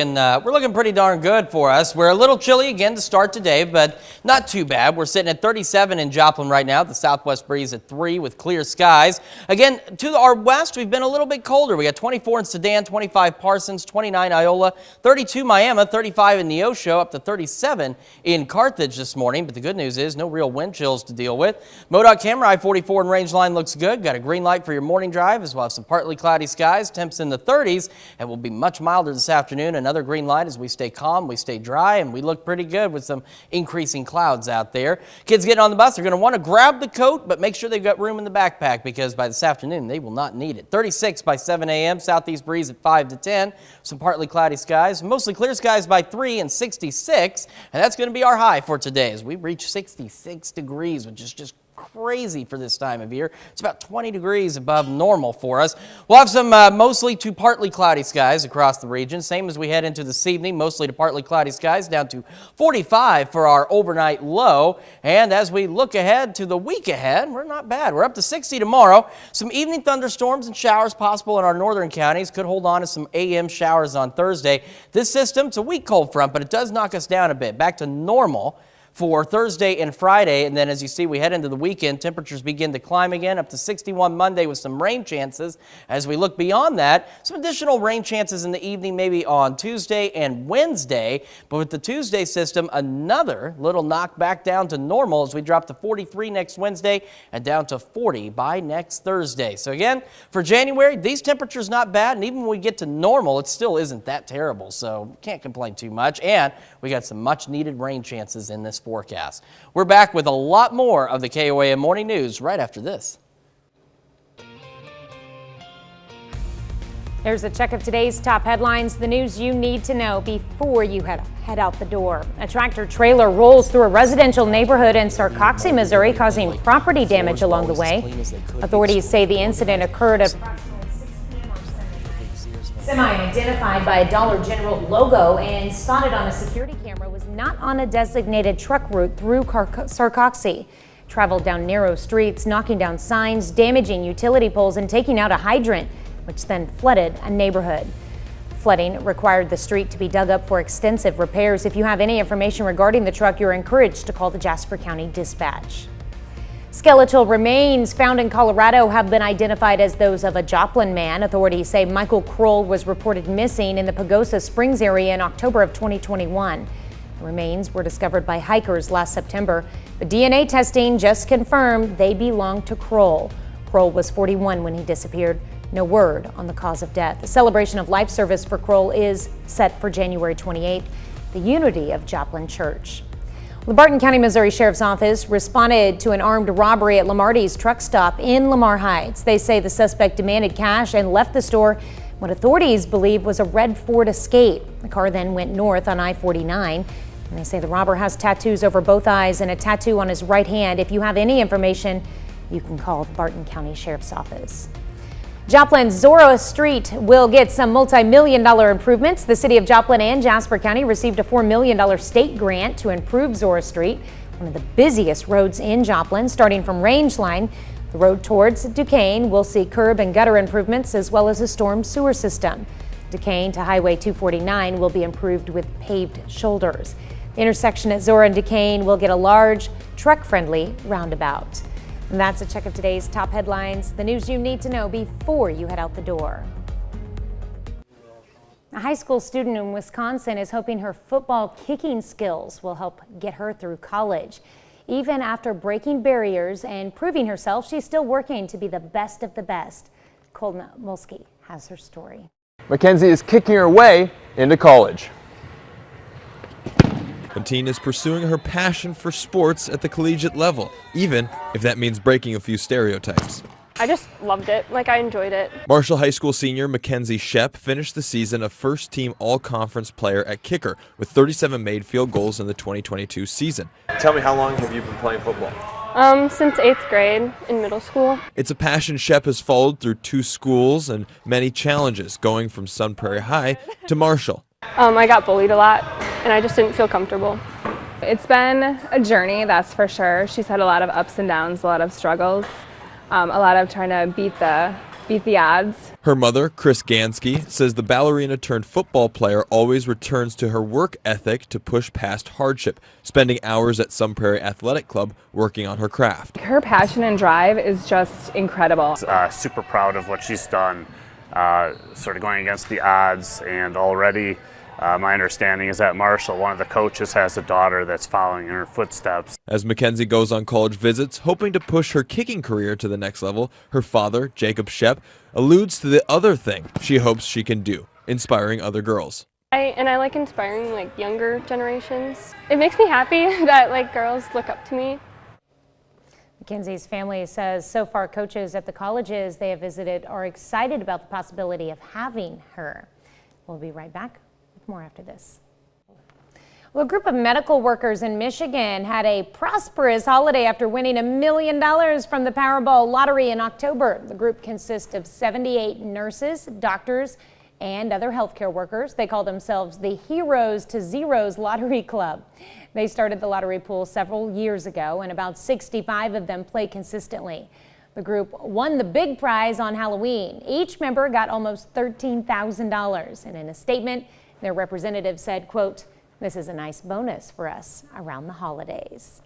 We're looking pretty darn good for us. We're a little chilly again to start today, but not too bad. We're sitting at 37 in Joplin right now. The southwest breeze at 3 with clear skies. Again, to our west, we've been a little bit colder. We got 24 in Sedan, 25 Parsons, 29 Iola, 32 Miami, 35 in Neosho, up to 37 in Carthage this morning. But the good news is no real wind chills to deal with. MoDOT camera I-44 and range line looks good. Got a green light for your morning drive, as well as some partly cloudy skies. Temps in the 30s, and will be much milder this afternoon. Another green light as we stay calm, we stay dry, and we look pretty good with some increasing clouds out there. Kids getting on the bus are going to want to grab the coat, but make sure they've got room in the backpack, because by this afternoon they will not need it. 36 by 7 a.m., southeast breeze at 5 to 10, some partly cloudy skies, mostly clear skies by 3 and 66, and that's going to be our high for today as we reach 66 degrees, which is just crazy for this time of year. It's about 20 degrees above normal for us. We'll have some mostly to partly cloudy skies across the region, same as we head into this evening, mostly to partly cloudy skies, down to 45 for our overnight low. And as we look ahead to the week ahead, we're not bad. We're up to 60 tomorrow. Some evening thunderstorms and showers possible in our northern counties. Could hold on to some AM showers on Thursday. This system, it's a weak cold front, but it does knock us down a bit, back to normal for Thursday and Friday. And then as you see, we head into the weekend, temperatures begin to climb again, up to 61 Monday with some rain chances. As we look beyond that, some additional rain chances in the evening, maybe on Tuesday and Wednesday. But with the Tuesday system, another little knock back down to normal as we drop to 43 next Wednesday and down to 40 by next Thursday. So again, for January, these temperatures not bad. And even when we get to normal, it still isn't that terrible. So can't complain too much. And we got some much needed rain chances in this forecast. We're back with a lot more of the KOAM Morning News right after this. There's a check of today's top headlines, the news you need to know before you head out the door. A tractor trailer rolls through a residential neighborhood in Sarcoxie, Missouri, causing property damage along the way. Authorities say the incident occurred at approximately 6 p.m. on Sunday. Semi-identified by a Dollar General logo and spotted on a security camera, was not on a designated truck route through Sarcoxie. Traveled down narrow streets, knocking down signs, damaging utility poles, and taking out a hydrant, which then flooded a neighborhood. Flooding required the street to be dug up for extensive repairs. If you have any information regarding the truck, you're encouraged to call the Jasper County Dispatch. Skeletal remains found in Colorado have been identified as those of a Joplin man. Authorities say Michael Kroll was reported missing in the Pagosa Springs area in October of 2021. The remains were discovered by hikers last September. The DNA testing just confirmed they belonged to Kroll. Kroll was 41 when he disappeared. No word on the cause of death. The celebration of life service for Kroll is set for January 28th, the Unity of Joplin Church. The Barton County, Missouri Sheriff's Office responded to an armed robbery at Lamarty's truck stop in Lamar Heights. They say the suspect demanded cash and left the store. What authorities believe was a red Ford Escape. The car then went north on I-49. And they say the robber has tattoos over both eyes and a tattoo on his right hand. If you have any information, you can call the Barton County Sheriff's Office. Joplin's Zora Street will get some multi-million-dollar improvements. The city of Joplin and Jasper County received a $4 million state grant to improve Zora Street, one of the busiest roads in Joplin. Starting from Range Line, the road towards Duquesne will see curb and gutter improvements as well as a storm sewer system. Duquesne to Highway 249 will be improved with paved shoulders. The intersection at Zora and Duquesne will get a large, truck-friendly roundabout. And that's a check of today's top headlines, the news you need to know before you head out the door. A high school student in Wisconsin is hoping her football kicking skills will help get her through college. Even after breaking barriers and proving herself, she's still working to be the best of the best. Colton Mulsky has her story. Mackenzie is kicking her way into college. The teen is pursuing her passion for sports at the collegiate level, even if that means breaking a few stereotypes. I just loved it. I enjoyed it. Marshall High School senior Mackenzie Shep finished the season a first-team all-conference player at kicker with 37 made field goals in the 2022 season. Tell me, how long have you been playing football? Since 8th grade in middle school. It's a passion Shep has followed through 2 schools and many challenges, going from Sun Prairie High to Marshall. I got bullied a lot, and I just didn't feel comfortable. It's been a journey, that's for sure. She's had a lot of ups and downs, a lot of struggles, a lot of trying to beat the odds. Her mother, Chris Gansky, says the ballerina turned football player always returns to her work ethic to push past hardship, spending hours at Sun Prairie Athletic Club working on her craft. Her passion and drive is just incredible. Super proud of what she's done, sort of going against the odds, and already my understanding is that Marshall, one of the coaches, has a daughter that's following in her footsteps. As Mackenzie goes on college visits, hoping to push her kicking career to the next level, her father, Jacob Shep, alludes to the other thing she hopes she can do, inspiring other girls. I like inspiring younger generations. It makes me happy that girls look up to me. Mackenzie's family says so far coaches at the colleges they have visited are excited about the possibility of having her. We'll be right back with more after this. Well, a group of medical workers in Michigan had a prosperous holiday after winning $1 million from the Powerball lottery in October. The group consists of 78 nurses, doctors, and other healthcare workers. They call themselves the Heroes to Zeros Lottery Club. They started the lottery pool several years ago, and about 65 of them play consistently. The group won the big prize on Halloween. Each member got almost $13,000. And in a statement, their representative said, quote, "This is a nice bonus for us around the holidays."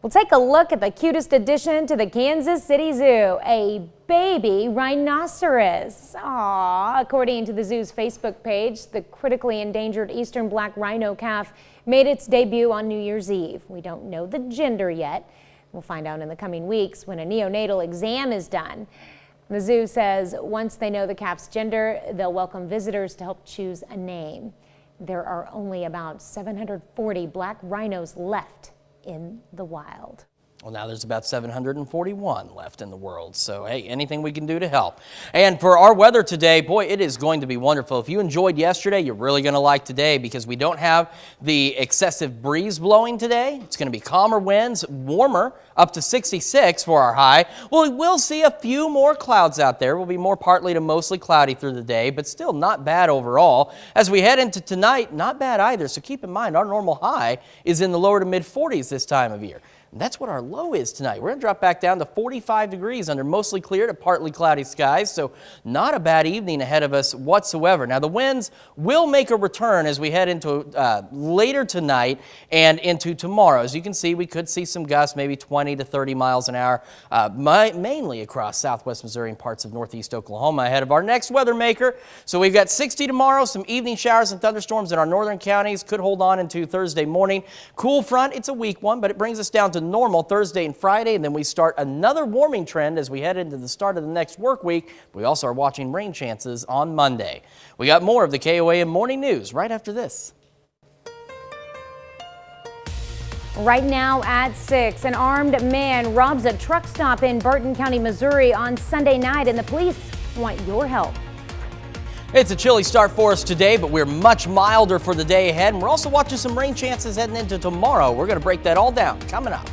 We'll take a look at the cutest addition to the Kansas City Zoo, a baby rhinoceros. Aww. According to the zoo's Facebook page, the critically endangered eastern black rhino calf made its debut on New Year's Eve. We don't know the gender yet. We'll find out in the coming weeks when a neonatal exam is done. The zoo says once they know the calf's gender, they'll welcome visitors to help choose a name. There are only about 740 black rhinos left in the wild. Well, now there's about 741 left in the world. So, hey, anything we can do to help. And for our weather today, boy, it is going to be wonderful. If you enjoyed yesterday, you're really going to like today because we don't have the excessive breeze blowing today. It's going to be calmer winds, warmer, up to 66 for our high. Well, we will see a few more clouds out there. We'll be more partly to mostly cloudy through the day, but still not bad overall. As we head into tonight, not bad either. So keep in mind, our normal high is in the lower to mid 40s this time of year. And that's what our low is tonight. We're going to drop back down to 45 degrees under mostly clear to partly cloudy skies, so not a bad evening ahead of us whatsoever. Now, the winds will make a return as we head into later tonight and into tomorrow. As you can see, we could see some gusts, maybe 20 to 30 miles an hour, mainly across southwest Missouri and parts of northeast Oklahoma ahead of our next weather maker. So we've got 60 tomorrow, some evening showers and thunderstorms in our northern counties. Could hold on into Thursday morning. Cool front, it's a weak one, but it brings us down to normal Thursday and Friday, and then we start another warming trend as we head into the start of the next work week. We also are watching rain chances on Monday. We got more of the KOAM Morning News right after this. Right now at 6, an armed man robs a truck stop in Barton County, Missouri on Sunday night, and the police want your help. It's a chilly start for us today, but we're much milder for the day ahead, and we're also watching some rain chances heading into tomorrow. We're going to break that all down coming up.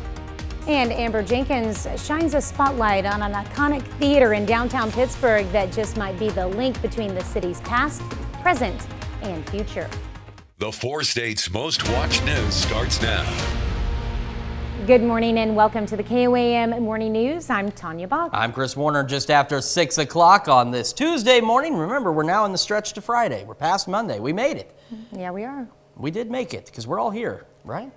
And Amber Jenkins shines a spotlight on an iconic theater in downtown Pittsburgh that just might be the link between the city's past, present, and future. The 4 states' most watched news starts now. Good morning and welcome to the KOAM Morning News. I'm Tanya Bach. I'm Chris Warner, just after 6 o'clock on this Tuesday morning. Remember, we're now in the stretch to Friday. We're past Monday. We made it. Yeah, we are. We did make it because we're all here, right?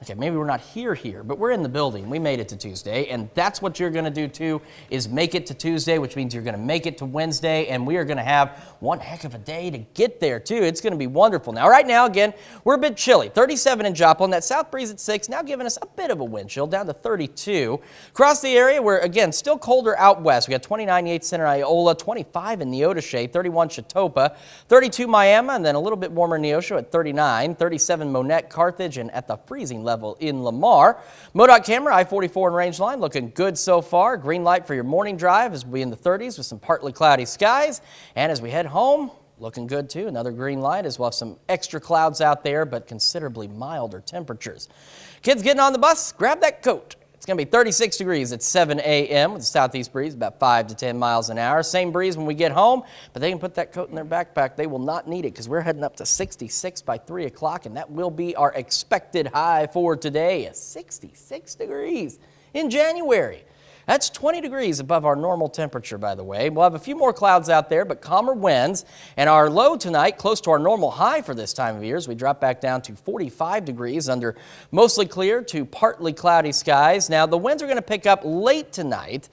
Okay, maybe we're not here, but we're in the building. We made it to Tuesday, and that's what you're going to do too, is make it to Tuesday, which means you're going to make it to Wednesday, and we are going to have one heck of a day to get there too. It's going to be wonderful. Now, right now, again, we're a bit chilly. 37 in Joplin. That south breeze at 6, now giving us a bit of a wind chill, down to 32. Across the area, we're, again, still colder out west. We got 29 Yates Center, Iola, 25 in Neodesha, 31 Chetopa, 32 Miami, and then a little bit warmer Neosho at 39, 37 Monette, Carthage, and at the freezing level in Lamar. MoDOT camera, I-44 and range line looking good so far. Green light for your morning drive as we'll be in the 30s with some partly cloudy skies. And as we head home, looking good too. Another green light as we'll have some extra clouds out there, but considerably milder temperatures. Kids getting on the bus, grab that coat. It's going to be 36 degrees at 7 a.m. with a southeast breeze, about 5 to 10 miles an hour. Same breeze when we get home, but they can put that coat in their backpack. They will not need it because we're heading up to 66 by 3 o'clock, and that will be our expected high for today, 66 degrees in January. That's 20 degrees above our normal temperature, by the way. We'll have a few more clouds out there, but calmer winds. And our low tonight, close to our normal high for this time of year, as we drop back down to 45 degrees under mostly clear to partly cloudy skies. Now, the winds are going to pick up late tonight.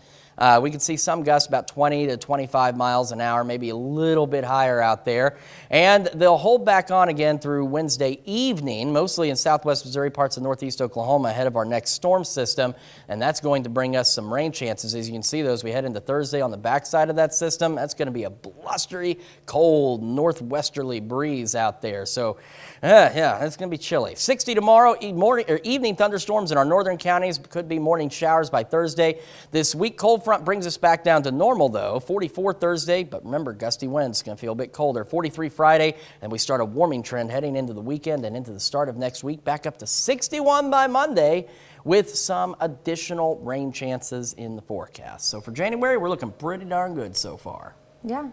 We can see some gusts about 20 to 25 miles an hour, maybe a little bit higher out there. And they'll hold back on again through Wednesday evening, mostly in southwest Missouri, parts of northeast Oklahoma ahead of our next storm system. And that's going to bring us some rain chances. As you can see, those we head into Thursday on the backside of that system. That's going to be a blustery, cold, northwesterly breeze out there. So, yeah, it's going to be chilly. 60 tomorrow, evening thunderstorms in our northern counties. Could be morning showers by Thursday. This week, cold front brings us back down to normal, though. 44 Thursday, but remember, gusty winds going to feel a bit colder. 43 Friday, and we start a warming trend heading into the weekend and into the start of next week. Back up to 61 by Monday with some additional rain chances in the forecast. So for January, we're looking pretty darn good so far. Yeah.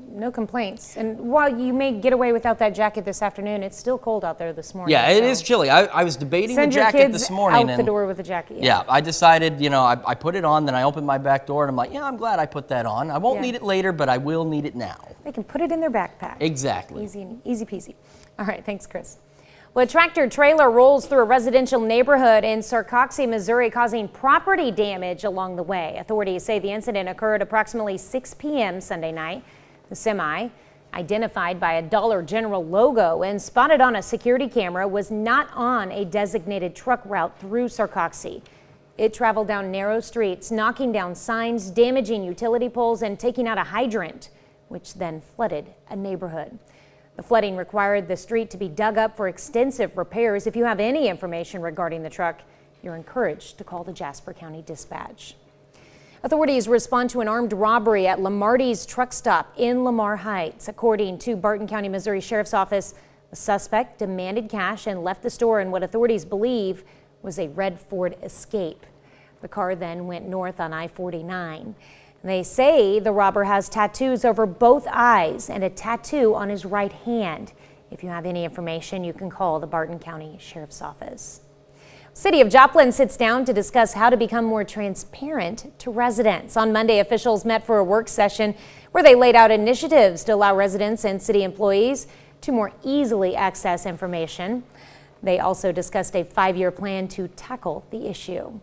No complaints. And while you may get away without that jacket this afternoon, it's still cold out there this morning. Yeah, it is chilly. I was debating the jacket this morning. Send your kids out the door with a jacket. Yeah, I decided, I put it on, then I opened my back door, and I'm like, yeah, I'm glad I put that on. I won't need it later, but I will need it now. They can put it in their backpack. Exactly. Easy peasy. All right, thanks, Chris. Well, a tractor trailer rolls through a residential neighborhood in Sarcoxie, Missouri, causing property damage along the way. Authorities say the incident occurred approximately 6 p.m. Sunday night. The semi, identified by a Dollar General logo and spotted on a security camera, was not on a designated truck route through Sarcoxie. It traveled down narrow streets, knocking down signs, damaging utility poles, and taking out a hydrant, which then flooded a neighborhood. The flooding required the street to be dug up for extensive repairs. If you have any information regarding the truck, you're encouraged to call the Jasper County Dispatch. Authorities respond to an armed robbery at Lamarty's truck stop in Lamar Heights. According to Barton County, Missouri Sheriff's Office, the suspect demanded cash and left the store in what authorities believe was a red Ford Escape. The car then went north on I-49. They say the robber has tattoos over both eyes and a tattoo on his right hand. If you have any information, you can call the Barton County Sheriff's Office. City of Joplin sits down to discuss how to become more transparent to residents. On Monday, officials met for a work session where they laid out initiatives to allow residents and city employees to more easily access information. They also discussed a 5-year plan to tackle the issue.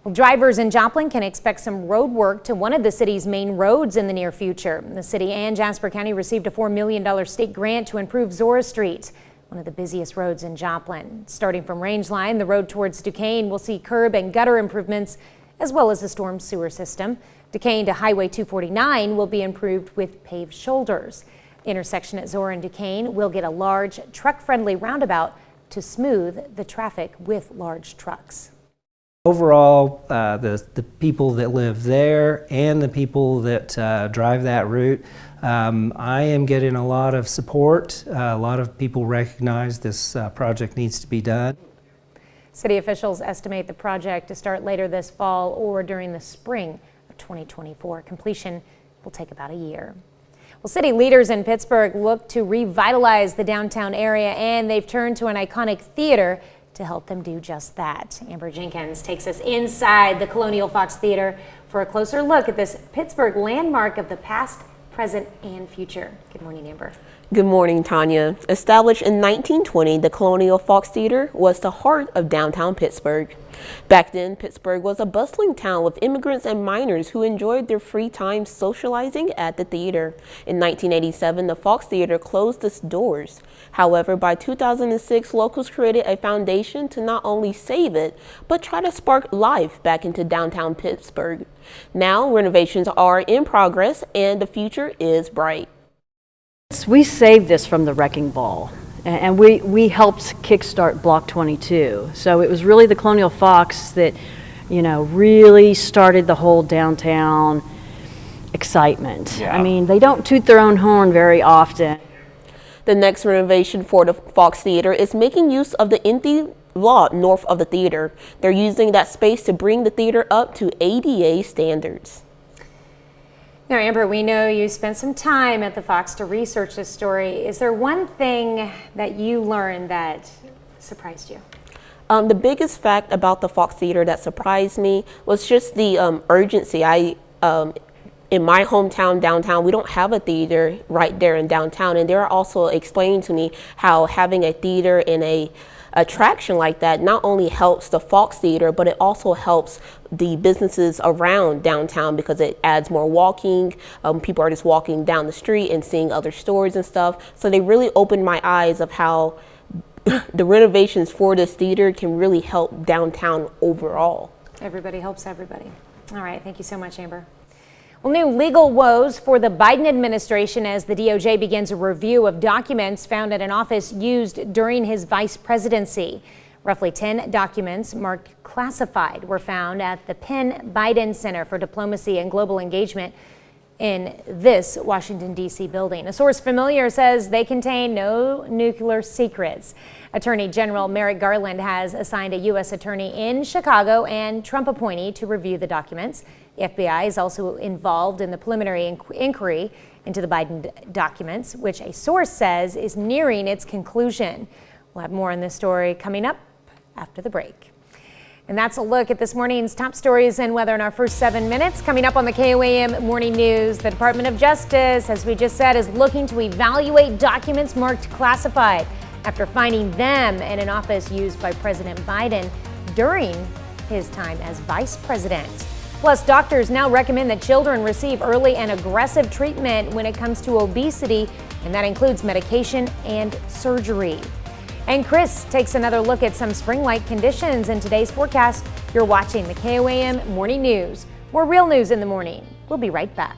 Well, drivers in Joplin can expect some road work to one of the city's main roads in the near future. The city and Jasper County received a $4 million state grant to improve Zora Street, one of the busiest roads in Joplin. Starting from Rangeline, the road towards Duquesne will see curb and gutter improvements as well as the storm sewer system. Duquesne to Highway 249 will be improved with paved shoulders. The intersection at Zora and Duquesne will get a large truck-friendly roundabout to smooth the traffic with large trucks. Overall, the people that live there and the people that drive that route, I am getting a lot of support. A lot of people recognize this project needs to be done. City officials estimate the project to start later this fall or during the spring of 2024. Completion will take about a year. Well, city leaders in Pittsburgh look to revitalize the downtown area, and they've turned to an iconic theater to help them do just that. Amber Jenkins takes us inside the Colonial Fox Theater for a closer look at this Pittsburgh landmark of the past, present, and future. Good morning, Amber. Good morning, Tanya. Established in 1920, the Colonial Fox Theater was the heart of downtown Pittsburgh. Back then, Pittsburgh was a bustling town with immigrants and miners who enjoyed their free time socializing at the theater. In 1987, the Fox Theater closed its doors. However, by 2006, locals created a foundation to not only save it, but try to spark life back into downtown Pittsburgh. Now, renovations are in progress and the future is bright. We saved this from the wrecking ball, and we helped kickstart Block 22. So it was really the Colonial Fox that, really started the whole downtown excitement. Yeah. I mean, they don't toot their own horn very often. The next renovation for the Fox Theater is making use of the empty lot north of the theater. They're using that space to bring the theater up to ADA standards. Now, Amber, we know you spent some time at the Fox to research this story. Is there one thing that you learned that surprised you? The biggest fact about the Fox Theater that surprised me was just the urgency. In my hometown, downtown, we don't have a theater right there in downtown, and they're also explaining to me how having a theater in a attraction like that not only helps the Fox Theater, but it also helps the businesses around downtown because it adds more walking. People are just walking down the street and seeing other stores and stuff. So they really opened my eyes of how the renovations for this theater can really help downtown overall. Everybody helps everybody. All right, thank you so much, Amber. Well, new legal woes for the Biden administration as the DOJ begins a review of documents found at an office used during his vice presidency. Roughly 10 documents marked classified were found at the Penn Biden Center for Diplomacy and Global Engagement in this Washington, D.C. building. A source familiar says they contain no nuclear secrets. Attorney General Merrick Garland has assigned a U.S. attorney in Chicago and Trump appointee to review the documents. The FBI is also involved in the preliminary inquiry into the Biden documents, which a source says is nearing its conclusion. We'll have more on this story coming up after the break. And that's a look at this morning's top stories and weather in our first 7 minutes. Coming up on the KOAM Morning News, the Department of Justice, as we just said, is looking to evaluate documents marked classified after finding them in an office used by President Biden during his time as vice president. Plus, doctors now recommend that children receive early and aggressive treatment when it comes to obesity, and that includes medication and surgery. And Chris takes another look at some spring-like conditions in today's forecast. You're watching the KOAM Morning News. More real news in the morning. We'll be right back.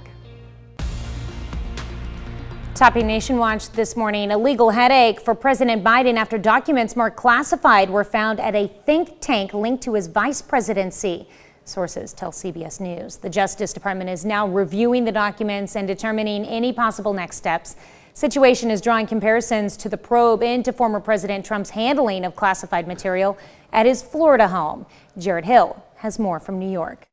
Topping Nation Watch this morning, a legal headache for President Biden after documents marked classified were found at a think tank linked to his vice presidency. Sources tell CBS News. The Justice Department is now reviewing the documents and determining any possible next steps. Situation is drawing comparisons to the probe into former President Trump's handling of classified material at his Florida home. Jared Hill has more from New York.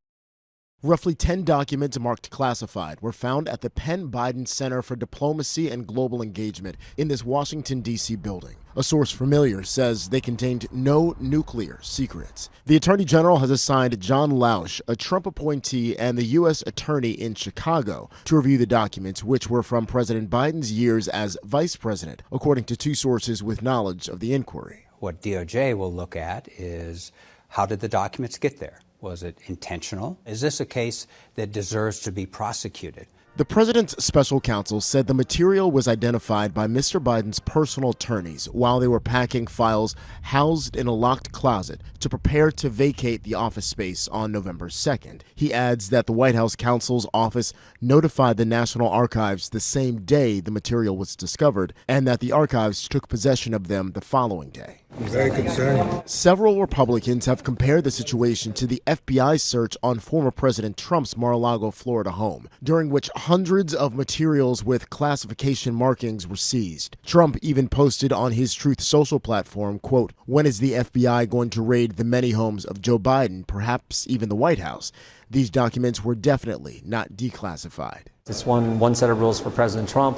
Roughly 10 documents marked classified were found at the Penn Biden Center for Diplomacy and Global Engagement in this Washington, D.C. building. A source familiar says they contained no nuclear secrets. The Attorney General has assigned John Lausch, a Trump appointee and the U.S. Attorney in Chicago, to review the documents, which were from President Biden's years as vice president, according to two sources with knowledge of the inquiry. What DOJ will look at is how did the documents get there? Was it intentional? Is this a case that deserves to be prosecuted? The president's special counsel said the material was identified by Mr. Biden's personal attorneys while they were packing files housed in a locked closet to prepare to vacate the office space on November 2nd. He adds that the White House counsel's office notified the National Archives the same day the material was discovered and that the archives took possession of them the following day. Very concerning. Several Republicans have compared the situation to the FBI's search on former President Trump's Mar-a-Lago, Florida home, during which hundreds of materials with classification markings were seized. Trump even posted on his Truth Social platform, quote, "When is the FBI going to raid the many homes of Joe Biden, perhaps even the White House? These documents were definitely not declassified." It's one set of rules for President Trump.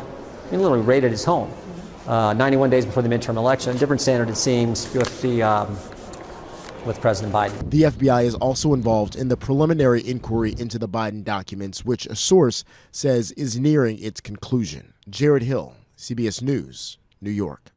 He literally raided his home. 91 days before the midterm election. Different standard, it seems, with President Biden. The FBI is also involved in the preliminary inquiry into the Biden documents, which a source says is nearing its conclusion. Jared Hill, CBS News, New York.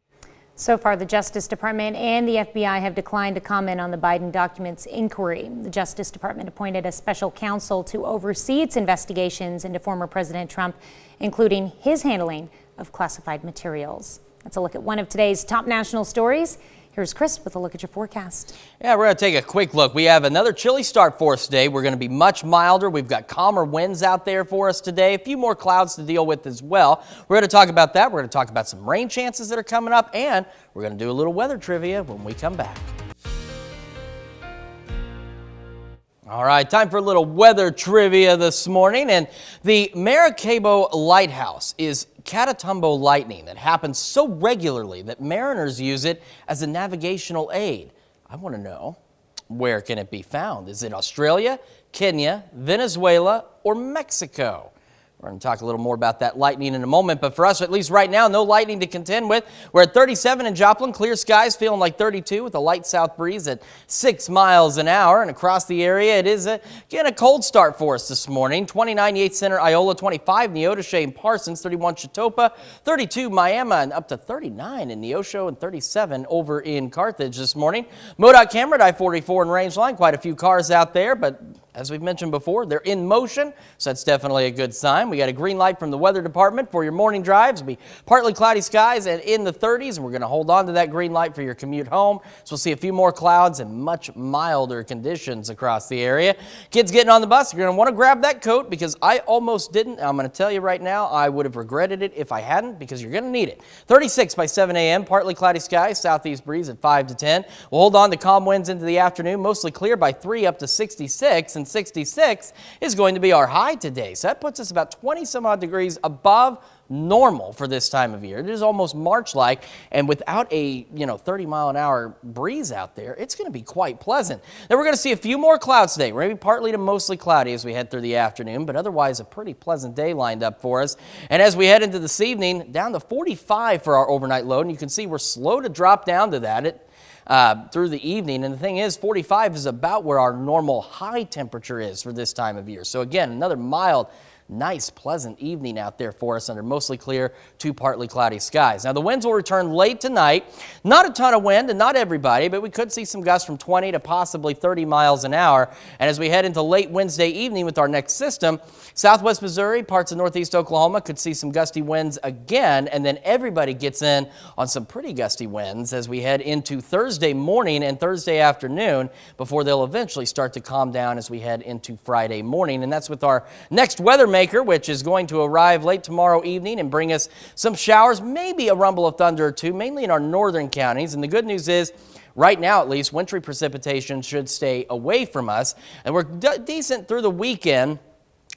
So far, the Justice Department and the FBI have declined to comment on the Biden documents inquiry. The Justice Department appointed a special counsel to oversee its investigations into former President Trump, including his handling of classified materials. That's a look at one of today's top national stories. Here's Chris with a look at your forecast. Yeah, we're going to take a quick look. We have another chilly start for us today. We're going to be much milder. We've got calmer winds out there for us today. A few more clouds to deal with as well. We're going to talk about that. We're going to talk about some rain chances that are coming up, and we're going to do a little weather trivia when we come back. All right, time for a little weather trivia this morning. And the Maracaibo Lighthouse is Catatumbo lightning that happens so regularly that mariners use it as a navigational aid. I want to know, where can it be found? Is it Australia, Kenya, Venezuela, or Mexico? We're going to talk a little more about that lightning in a moment, but for us, at least right now, no lightning to contend with. We're at 37 in Joplin, clear skies, feeling like 32 with a light south breeze at 6 miles an hour. And across the area, it is, again, a cold start for us this morning. 29 Yates Center, Iola, 25 Neodesha and Parsons, 31 Chitopa, 32 Miami, and up to 39 in Neosho and 37 over in Carthage this morning. MoDOT camera at I-44 and Rangeline, quite a few cars out there, but as we've mentioned before, they're in motion, so that's definitely a good sign. We got a green light from the weather department for your morning drives. It'll be partly cloudy skies and in the 30s, and we're going to hold on to that green light for your commute home. So we'll see a few more clouds and much milder conditions across the area. Kids getting on the bus, you're going to want to grab that coat because I almost didn't. I'm going to tell you right now, I would have regretted it if I hadn't because you're going to need it. 36 by 7 a.m., partly cloudy skies, southeast breeze at 5 to 10. We'll hold on to calm winds into the afternoon, mostly clear by 3 up to 66. And 66 is going to be our high today. So that puts us about 20 some odd degrees above normal for this time of year. It is almost March-like, and without a 30-mile-an-hour breeze out there, it's going to be quite pleasant. Then we're going to see a few more clouds today. We're going to be partly to mostly cloudy as we head through the afternoon, but otherwise a pretty pleasant day lined up for us. And as we head into this evening, down to 45 for our overnight load, and you can see we're slow to drop down to that through the evening. And the thing is, 45 is about where our normal high temperature is for this time of year. So again, another mild, nice, pleasant evening out there for us under mostly clear to partly cloudy skies. Now, the winds will return late tonight. Not a ton of wind, and not everybody, but we could see some gusts from 20 to possibly 30 miles an hour. And as we head into late Wednesday evening with our next system, southwest Missouri, parts of northeast Oklahoma could see some gusty winds again, and then everybody gets in on some pretty gusty winds as we head into Thursday morning and Thursday afternoon before they'll eventually start to calm down as we head into Friday morning. And that's with our next weather maker, which is going to arrive late tomorrow evening and bring us some showers, maybe a rumble of thunder or two, mainly in our northern counties. And the good news is, right now at least, wintry precipitation should stay away from us. And we're decent through the weekend.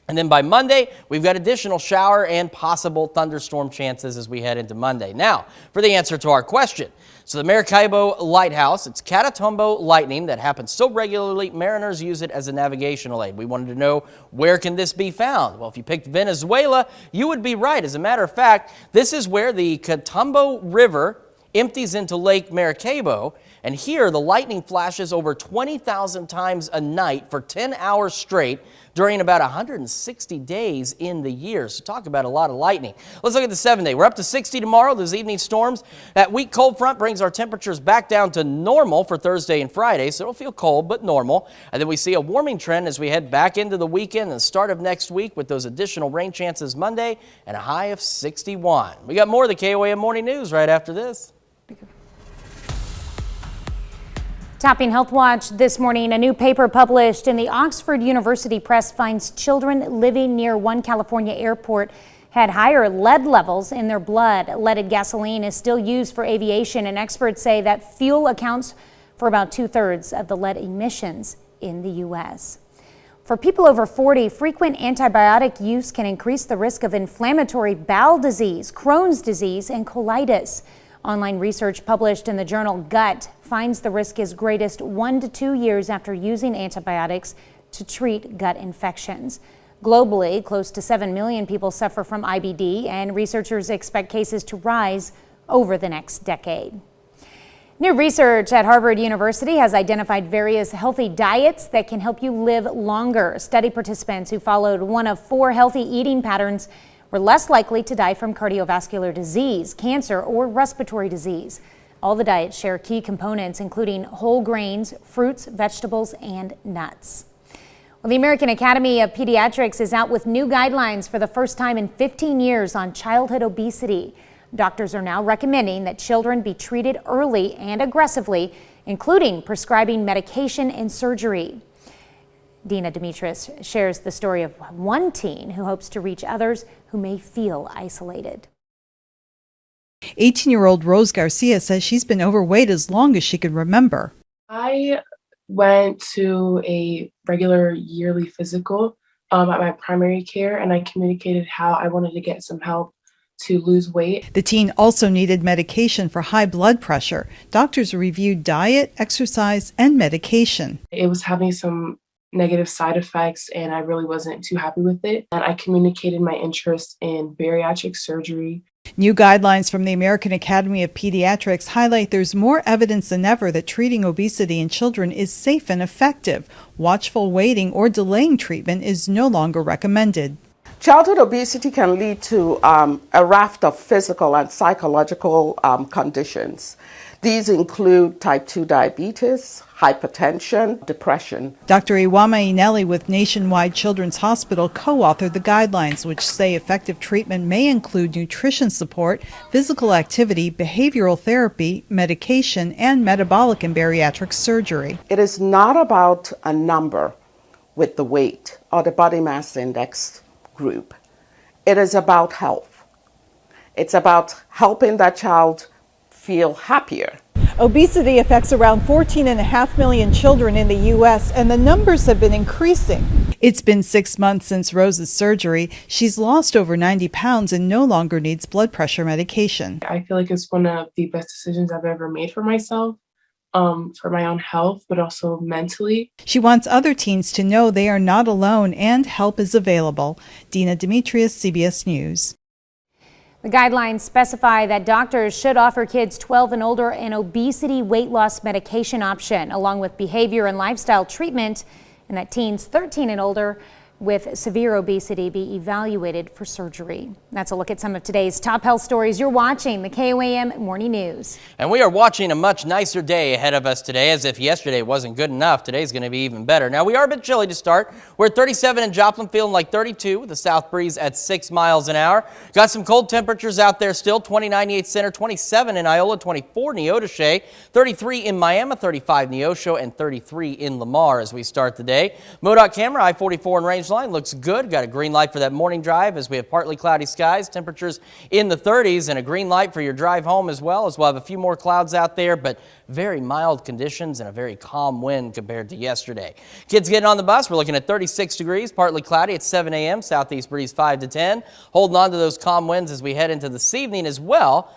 And then by Monday, we've got additional shower and possible thunderstorm chances as we head into Monday. Now, for the answer to our question. So the Maracaibo Lighthouse, it's Catatumbo lightning that happens so regularly, mariners use it as a navigational aid. We wanted to know, where can this be found? Well, if you picked Venezuela, you would be right. As a matter of fact, this is where the Catatumbo River empties into Lake Maracaibo. And here, the lightning flashes over 20,000 times a night for 10 hours straight during about 160 days in the year. So talk about a lot of lightning. Let's look at the 7-day. We're up to 60 tomorrow. Those evening storms. That weak cold front brings our temperatures back down to normal for Thursday and Friday. So it'll feel cold, but normal. And then we see a warming trend as we head back into the weekend and the start of next week with those additional rain chances Monday and a high of 61. We got more of the KOAM Morning News right after this. Topping Health Watch this morning, a new paper published in the Oxford University Press finds children living near one California airport had higher lead levels in their blood. Leaded gasoline is still used for aviation, and experts say that fuel accounts for about 2/3 of the lead emissions in the U.S. For people over 40, frequent antibiotic use can increase the risk of inflammatory bowel disease, Crohn's disease, and colitis. Online research published in the journal Gut finds the risk is greatest 1 to 2 years after using antibiotics to treat gut infections. Globally, close to 7 million people suffer from IBD, and researchers expect cases to rise over the next decade. New research at Harvard University has identified various healthy diets that can help you live longer. Study participants who followed one of 4 healthy eating patterns were less likely to die from cardiovascular disease, cancer, or respiratory disease. All the diets share key components, including whole grains, fruits, vegetables, and nuts. Well, the American Academy of Pediatrics is out with new guidelines for the first time in 15 years on childhood obesity. Doctors are now recommending that children be treated early and aggressively, including prescribing medication and surgery. Dina Demetrius shares the story of one teen who hopes to reach others who may feel isolated. 18-year-old Rose Garcia says she's been overweight as long as she can remember. I went to a regular yearly physical at my primary care, and I communicated how I wanted to get some help to lose weight. The teen also needed medication for high blood pressure. Doctors reviewed diet, exercise, and medication. It was having some negative side effects, and I really wasn't too happy with it. And I communicated my interest in bariatric surgery. New guidelines from the American Academy of Pediatrics highlight there's more evidence than ever that treating obesity in children is safe and effective. Watchful waiting or delaying treatment is no longer recommended. Childhood obesity can lead to a raft of physical and psychological conditions. These include type 2 diabetes, hypertension, depression. Dr. Iwama Inelli with Nationwide Children's Hospital co-authored the guidelines, which say effective treatment may include nutrition support, physical activity, behavioral therapy, medication, and metabolic and bariatric surgery. It is not about a number with the weight or the body mass index group. It is about health. It's about helping that child feel happier. Obesity affects around 14.5 million children in the U.S., and the numbers have been increasing. It's been 6 months since Rose's surgery. She's lost over 90 pounds and no longer needs blood pressure medication. I feel like it's one of the best decisions I've ever made for myself, for my own health, but also mentally. She wants other teens to know they are not alone and help is available. Dina Demetrius, CBS News. The guidelines specify that doctors should offer kids 12 and older an obesity weight loss medication option, along with behavior and lifestyle treatment, and that teens 13 and older with severe obesity be evaluated for surgery. That's a look at some of today's top health stories. You're watching the KOAM Morning News. And we are watching a much nicer day ahead of us today. As if yesterday wasn't good enough, today's going to be even better. Now, we are a bit chilly to start. We're at 37 in Joplin, feeling like 32 with the south breeze at 6 miles an hour. Got some cold temperatures out there still. 29 Yates Center, 27 in Iola, 24 Neodesha, 33 in Miami, 35 Neosho, and 33 in Lamar as we start the day. MoDOT camera I-44 in Rangeline line looks good. Got a green light for that morning drive as we have partly cloudy skies, temperatures in the 30s, and a green light for your drive home as well, as we'll have a few more clouds out there, but very mild conditions and a very calm wind compared to yesterday. Kids getting on the bus, we're looking at 36 degrees, partly cloudy at 7 a.m., southeast breeze 5 to 10. Holding on to those calm winds as we head into this evening as well.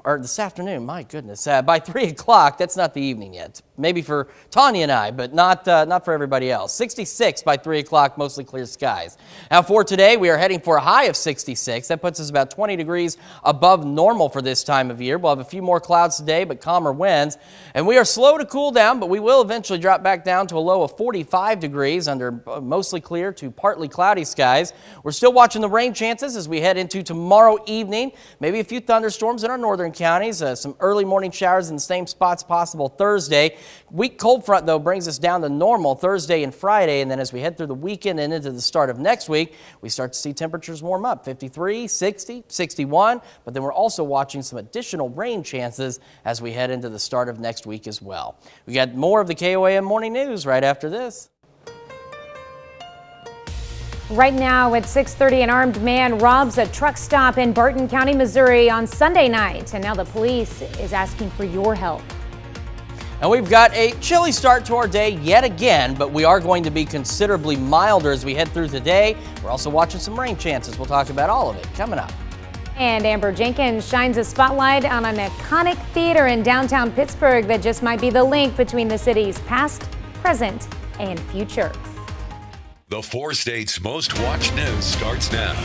Or this afternoon, my goodness, by 3 o'clock, that's not the evening yet. Maybe for Tanya and I, but not for everybody else. 66 by 3 o'clock, mostly clear skies. Now for today, we are heading for a high of 66. That puts us about 20 degrees above normal for this time of year. We'll have a few more clouds today, but calmer winds. And we are slow to cool down, but we will eventually drop back down to a low of 45 degrees under mostly clear to partly cloudy skies. We're still watching the rain chances as we head into tomorrow evening. Maybe a few thunderstorms in our northern counties, some early morning showers in the same spots possible Thursday. Weak cold front, though, brings us down to normal Thursday and Friday, and then as we head through the weekend and into the start of next week, we start to see temperatures warm up, 53, 60, 61, but then we're also watching some additional rain chances as we head into the start of next week as well. We got more of the KOAM Morning News right after this. Right now at 6:30, an armed man robs a truck stop in Barton County, Missouri on Sunday night, and now the police is asking for your help. And we've got a chilly start to our day yet again, but we are going to be considerably milder as we head through the day. We're also watching some rain chances. We'll talk about all of it coming up. And Amber Jenkins shines a spotlight on an iconic theater in downtown Pittsburgh that just might be the link between the city's past, present, and future. The 4 states' most watched news starts now.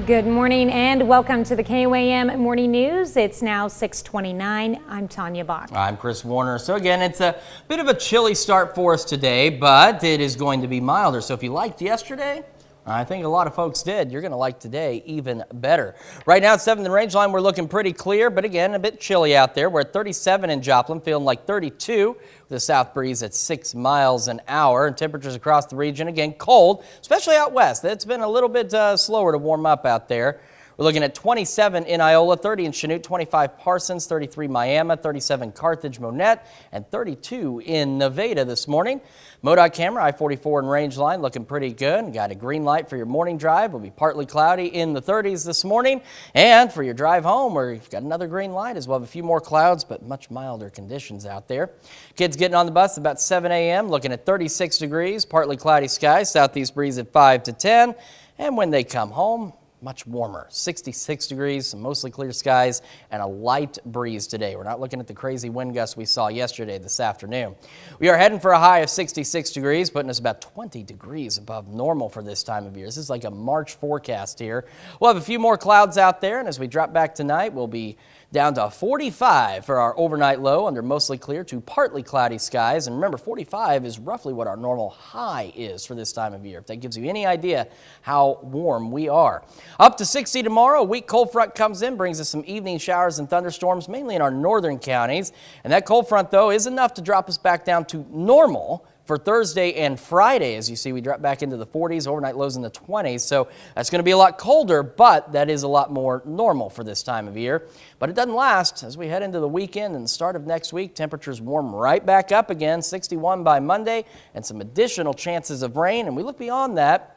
Good morning and welcome to the KOAM Morning News. It's now 6:29. I'm Tanya Bach. I'm Chris Warner. So again, it's a bit of a chilly start for us today, but it is going to be milder. So if you liked yesterday, I think a lot of folks did. You're going to like today even better. Right now at 7th and Range Line, we're looking pretty clear, but again, a bit chilly out there. We're at 37 in Joplin, feeling like 32 with a south breeze at 6 miles an hour. And temperatures across the region, again, cold, especially out west. It's been a little bit slower to warm up out there. We're looking at 27 in Iola, 30 in Chanute, 25 Parsons, 33 Miami, 37 Carthage, Monette, and 32 in Nevada this morning. MoDOT camera, I-44 and Range Line looking pretty good. Got a green light for your morning drive. Will be partly cloudy in the 30s this morning. And for your drive home, we've got another green light as well. A few more clouds, but much milder conditions out there. Kids getting on the bus about 7 a.m. looking at 36 degrees, partly cloudy skies, southeast breeze at 5 to 10. And when they come home, much warmer, 66 degrees, some mostly clear skies, and a light breeze today. We're not looking at the crazy wind gusts we saw yesterday this afternoon. We are heading for a high of 66 degrees, putting us about 20 degrees above normal for this time of year. This is like a March forecast here. We'll have a few more clouds out there, and as we drop back tonight, we'll be down to 45 for our overnight low under mostly clear to partly cloudy skies. And remember, 45 is roughly what our normal high is for this time of year, if that gives you any idea how warm we are. Up to 60 tomorrow. A weak cold front comes in, brings us some evening showers and thunderstorms, mainly in our northern counties. And that cold front, though, is enough to drop us back down to normal for Thursday and Friday. As you see, we drop back into the 40s, overnight lows in the 20s. So that's going to be a lot colder, but that is a lot more normal for this time of year. But it doesn't last. As we head into the weekend and the start of next week, temperatures warm right back up again, 61 by Monday, and some additional chances of rain. And we look beyond that.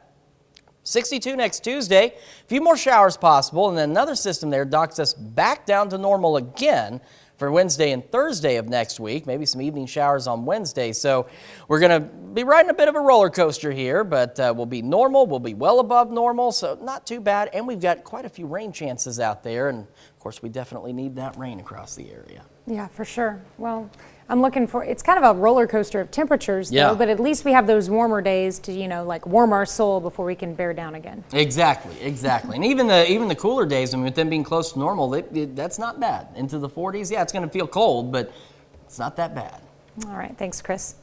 62 next Tuesday, a few more showers possible, and then another system there docks us back down to normal again for Wednesday and Thursday of next week, maybe some evening showers on Wednesday. So we're going to be riding a bit of a roller coaster here, but we'll be normal, we'll be well above normal, so not too bad. And we've got quite a few rain chances out there, and of course we definitely need that rain across the area. Yeah, for sure. Well, I'm looking for, it's kind of a roller coaster of temperatures, though, Yeah. but at least we have those warmer days to, like warm our soul before we can bear down again. Exactly. And even the cooler days, I mean, with them being close to normal, that's not bad. Into the 40s, yeah, it's going to feel cold, but it's not that bad. All right, thanks, Chris.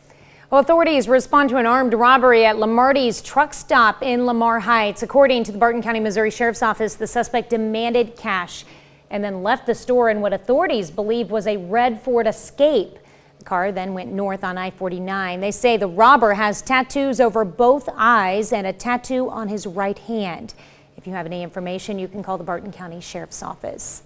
Well, authorities respond to an armed robbery at Lamarty's truck stop in Lamar Heights. According to the Barton County, Missouri Sheriff's Office, the suspect demanded cash and then left the store in what authorities believe was a red Ford Escape. The car then went north on I-49. They say the robber has tattoos over both eyes and a tattoo on his right hand. If you have any information, you can call the Barton County Sheriff's Office.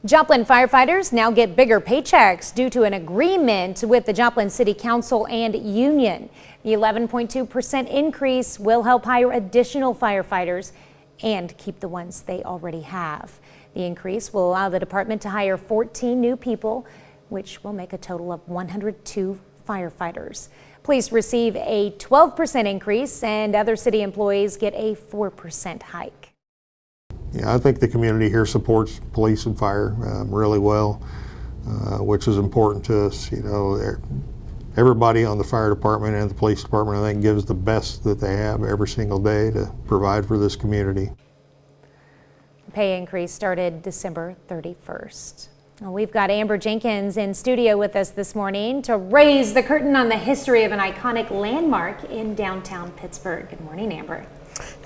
Joplin firefighters now get bigger paychecks due to an agreement with the Joplin City Council and union. The 11.2% increase will help hire additional firefighters and keep the ones they already have. The increase will allow the department to hire 14 new people, which will make a total of 102 firefighters. Police receive a 12% increase and other city employees get a 4% hike. Yeah, I think the community here supports police and fire really well, which is important to us. You know, everybody on the fire department and the police department, I think, gives the best that they have every single day to provide for this community. The pay increase started December 31st. Well, we've got Amber Jenkins in studio with us this morning to raise the curtain on the history of an iconic landmark in downtown Pittsburgh. Good morning, Amber.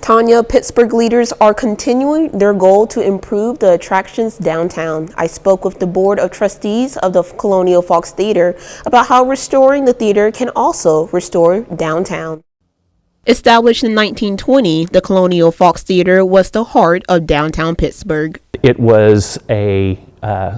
Tanya, Pittsburgh leaders are continuing their goal to improve the attractions downtown. I spoke with the Board of Trustees of the Colonial Fox Theater about how restoring the theater can also restore downtown. Established in 1920, the Colonial Fox Theater was the heart of downtown Pittsburgh. It was a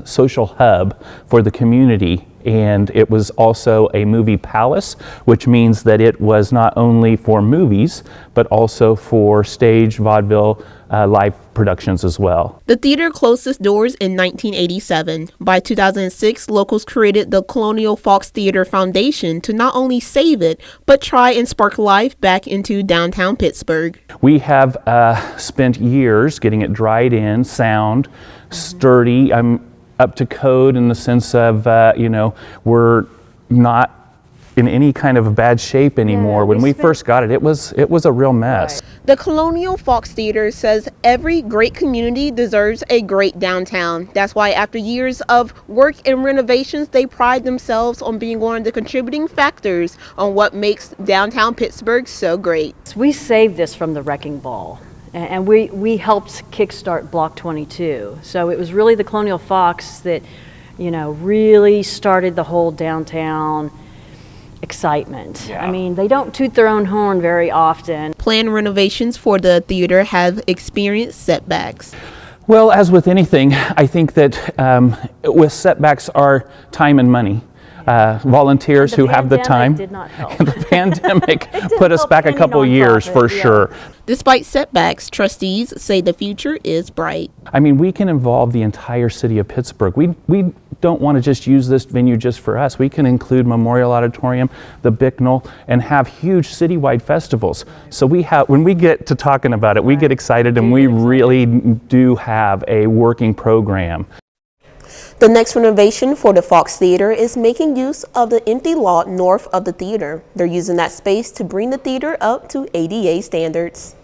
social hub for the community, and it was also a movie palace, which means that it was not only for movies, but also for stage, vaudeville, live productions as well. The theater closed its doors in 1987. By 2006, locals created the Colonial Fox Theater Foundation to not only save it, but try and spark life back into downtown Pittsburgh. We have spent years getting it dried in, sound, sturdy, up to code in the sense of, we're not in any kind of bad shape anymore. When we first got it, it was a real mess. The Colonial Fox Theater says every great community deserves a great downtown. That's why after years of work and renovations, they pride themselves on being one of the contributing factors on what makes downtown Pittsburgh so great. We saved this from the wrecking ball. And we helped kickstart Block 22. So it was really the Colonial Fox that, really started the whole downtown excitement. Yeah. I mean, they don't toot their own horn very often. Planned renovations for the theater have experienced setbacks. Well, as with anything, I think that with setbacks are time and money. Volunteers who have the time. Did not help. The pandemic put us back a couple years for sure. Despite setbacks, trustees say the future is bright. I mean, we can involve the entire city of Pittsburgh. We don't want to just use this venue just for us. We can include Memorial Auditorium, the Bicknell, and have huge citywide festivals. So when we get to talking about it, we get excited, and we really do have a working program. The next renovation for the Fox Theater is making use of the empty lot north of the theater. They're using that space to bring the theater up to ADA standards.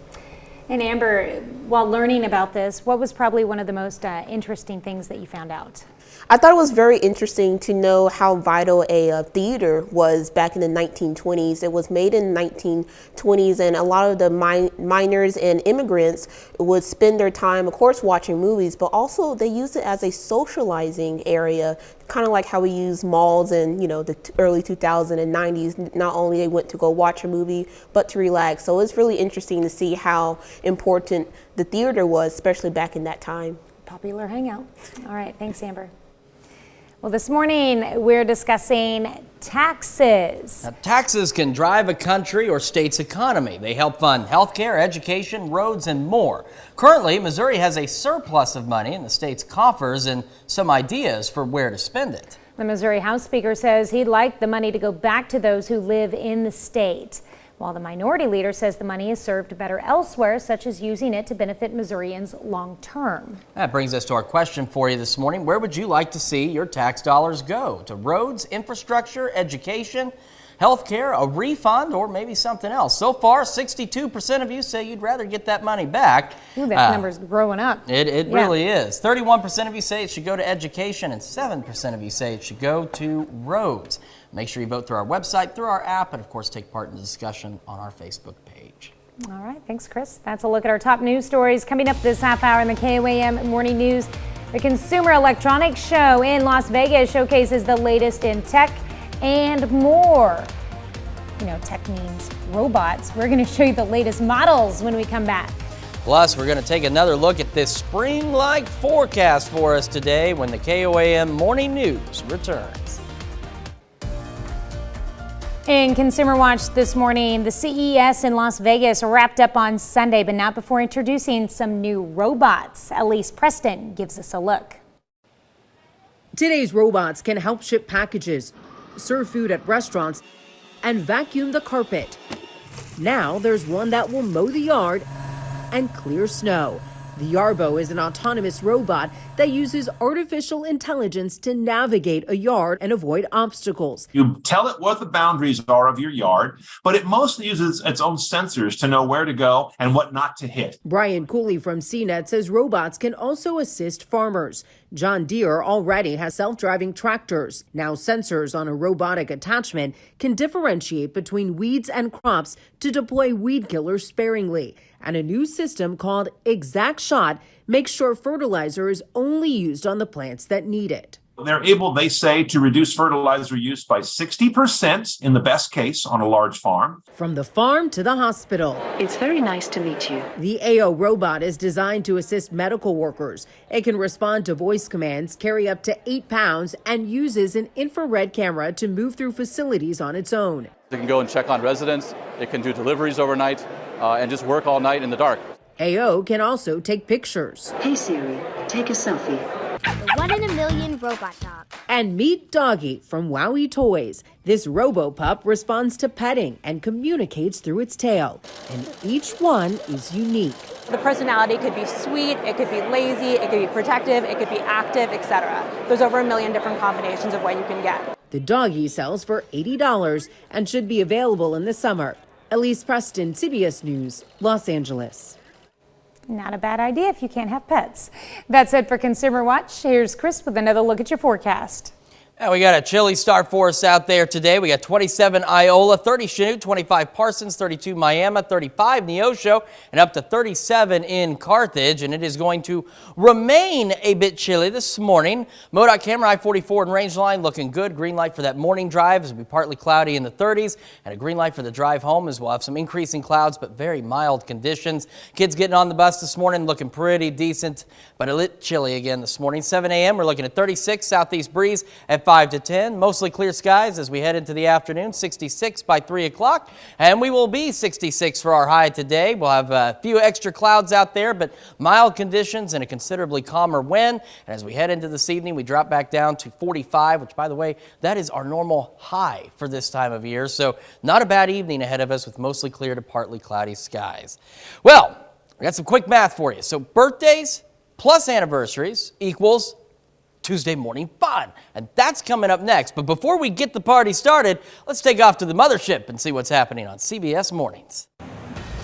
And Amber, while learning about this, what was probably one of the most interesting things that you found out? I thought it was very interesting to know how vital a theater was back in the 1920s. It was made in the 1920s, and a lot of the miners and immigrants would spend their time, of course, watching movies, but also they used it as a socializing area, kind of like how we use malls in, the early 2000s and 90s. Not only they went to go watch a movie, but to relax. So it's really interesting to see how important the theater was, especially back in that time. Popular hangout. All right, thanks, Amber. Well, this morning we're discussing taxes. Now, taxes can drive a country or state's economy. They help fund healthcare, education, roads, and more. Currently, Missouri has a surplus of money in the state's coffers and some ideas for where to spend it. The Missouri House Speaker says he'd like the money to go back to those who live in the state, while the minority leader says the money is served better elsewhere, such as using it to benefit Missourians long term. That brings us to our question for you this morning. Where would you like to see your tax dollars go? To roads, infrastructure, education, healthcare, a refund, or maybe something else? So far, 62% of you say you'd rather get that money back. Ooh, that number's growing up. It really is. 31% of you say it should go to education, and 7% of you say it should go to roads. Make sure you vote through our website, through our app, and of course take part in the discussion on our Facebook page. All right, thanks, Chris. That's a look at our top news stories coming up this half hour in the KOAM Morning News. The Consumer Electronics Show in Las Vegas showcases the latest in tech and more. Tech means robots. We're going to show you the latest models when we come back. Plus, we're going to take another look at this spring-like forecast for us today when the KOAM Morning News returns. In Consumer Watch this morning, the CES in Las Vegas wrapped up on Sunday, but not before introducing some new robots. Elise Preston gives us a look. Today's robots can help ship packages, serve food at restaurants, and vacuum the carpet. Now there's one that will mow the yard and clear snow. The Yarbo is an autonomous robot that uses artificial intelligence to navigate a yard and avoid obstacles. You tell it what the boundaries are of your yard, but it mostly uses its own sensors to know where to go and what not to hit. Brian Cooley from CNET says robots can also assist farmers. John Deere already has self-driving tractors. Now sensors on a robotic attachment can differentiate between weeds and crops to deploy weed killers sparingly. And a new system called Exact Shot makes sure fertilizer is only used on the plants that need it. They're able, they say, to reduce fertilizer use by 60% in the best case on a large farm. From the farm to the hospital. It's very nice to meet you. The AO robot is designed to assist medical workers. It can respond to voice commands, carry up to 8 pounds, and uses an infrared camera to move through facilities on its own. It can go and check on residents. It can do deliveries overnight and just work all night in the dark. AO can also take pictures. Hey Siri, take a selfie. The 1 in a million robot dog. And meet Doggy from Wowie Toys. This RoboPup responds to petting and communicates through its tail. And each one is unique. The personality could be sweet, it could be lazy, it could be protective, it could be active, etc. There's over 1 million different combinations of what you can get. The Doggy sells for $80 and should be available in the summer. Elise Preston, CBS News, Los Angeles. Not a bad idea if you can't have pets. That's it for Consumer Watch. Here's Chris with another look at your forecast. Now we got a chilly start for us out there today. We got 27 Iola, 30 Chanute, 25 Parsons, 32 Miami, 35 Neosho, and up to 37 in Carthage. And it is going to remain a bit chilly this morning. MoDOT camera I-44 and range line looking good. Green light for that morning drive as it'll be partly cloudy in the 30s, and a green light for the drive home as we'll have some increasing clouds but very mild conditions. Kids getting on the bus this morning looking pretty decent, but a little chilly again this morning. 7 a.m. we're looking at 36 southeast breeze at 5 to 10. Mostly clear skies as we head into the afternoon. 66 by 3 o'clock. And we will be 66 for our high today. We'll have a few extra clouds out there, but mild conditions and a considerably calmer wind. And as we head into this evening, we drop back down to 45, which, by the way, that is our normal high for this time of year. So not a bad evening ahead of us with mostly clear to partly cloudy skies. Well, we got some quick math for you. So birthdays plus anniversaries equals Tuesday morning fun. And that's coming up next. But before we get the party started, let's take off to the mothership and see what's happening on CBS Mornings.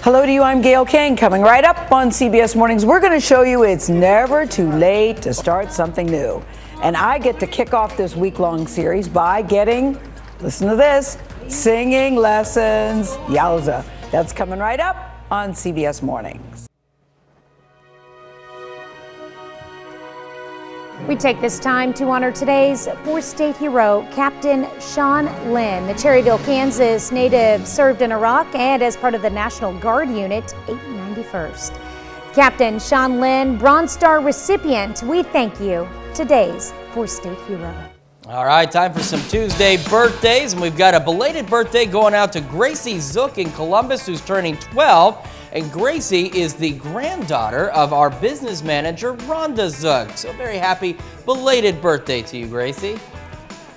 Hello to you, I'm Gail King. Coming right up on CBS Mornings, we're going to show you it's never too late to start something new. And I get to kick off this week-long series by getting, listen to this, singing lessons. Yowza. That's coming right up on CBS Mornings. We take this time to honor today's four-state hero, Captain Sean Lynn. The Cherryville, Kansas native served in Iraq and as part of the National Guard Unit 891st. Captain Sean Lynn, Bronze Star recipient, we thank you, today's four-state hero. All right, time for some Tuesday birthdays, and we've got a belated birthday going out to Gracie Zook in Columbus, who's turning 12. And Gracie is the granddaughter of our business manager, Rhonda Zook. So very happy belated birthday to you, Gracie.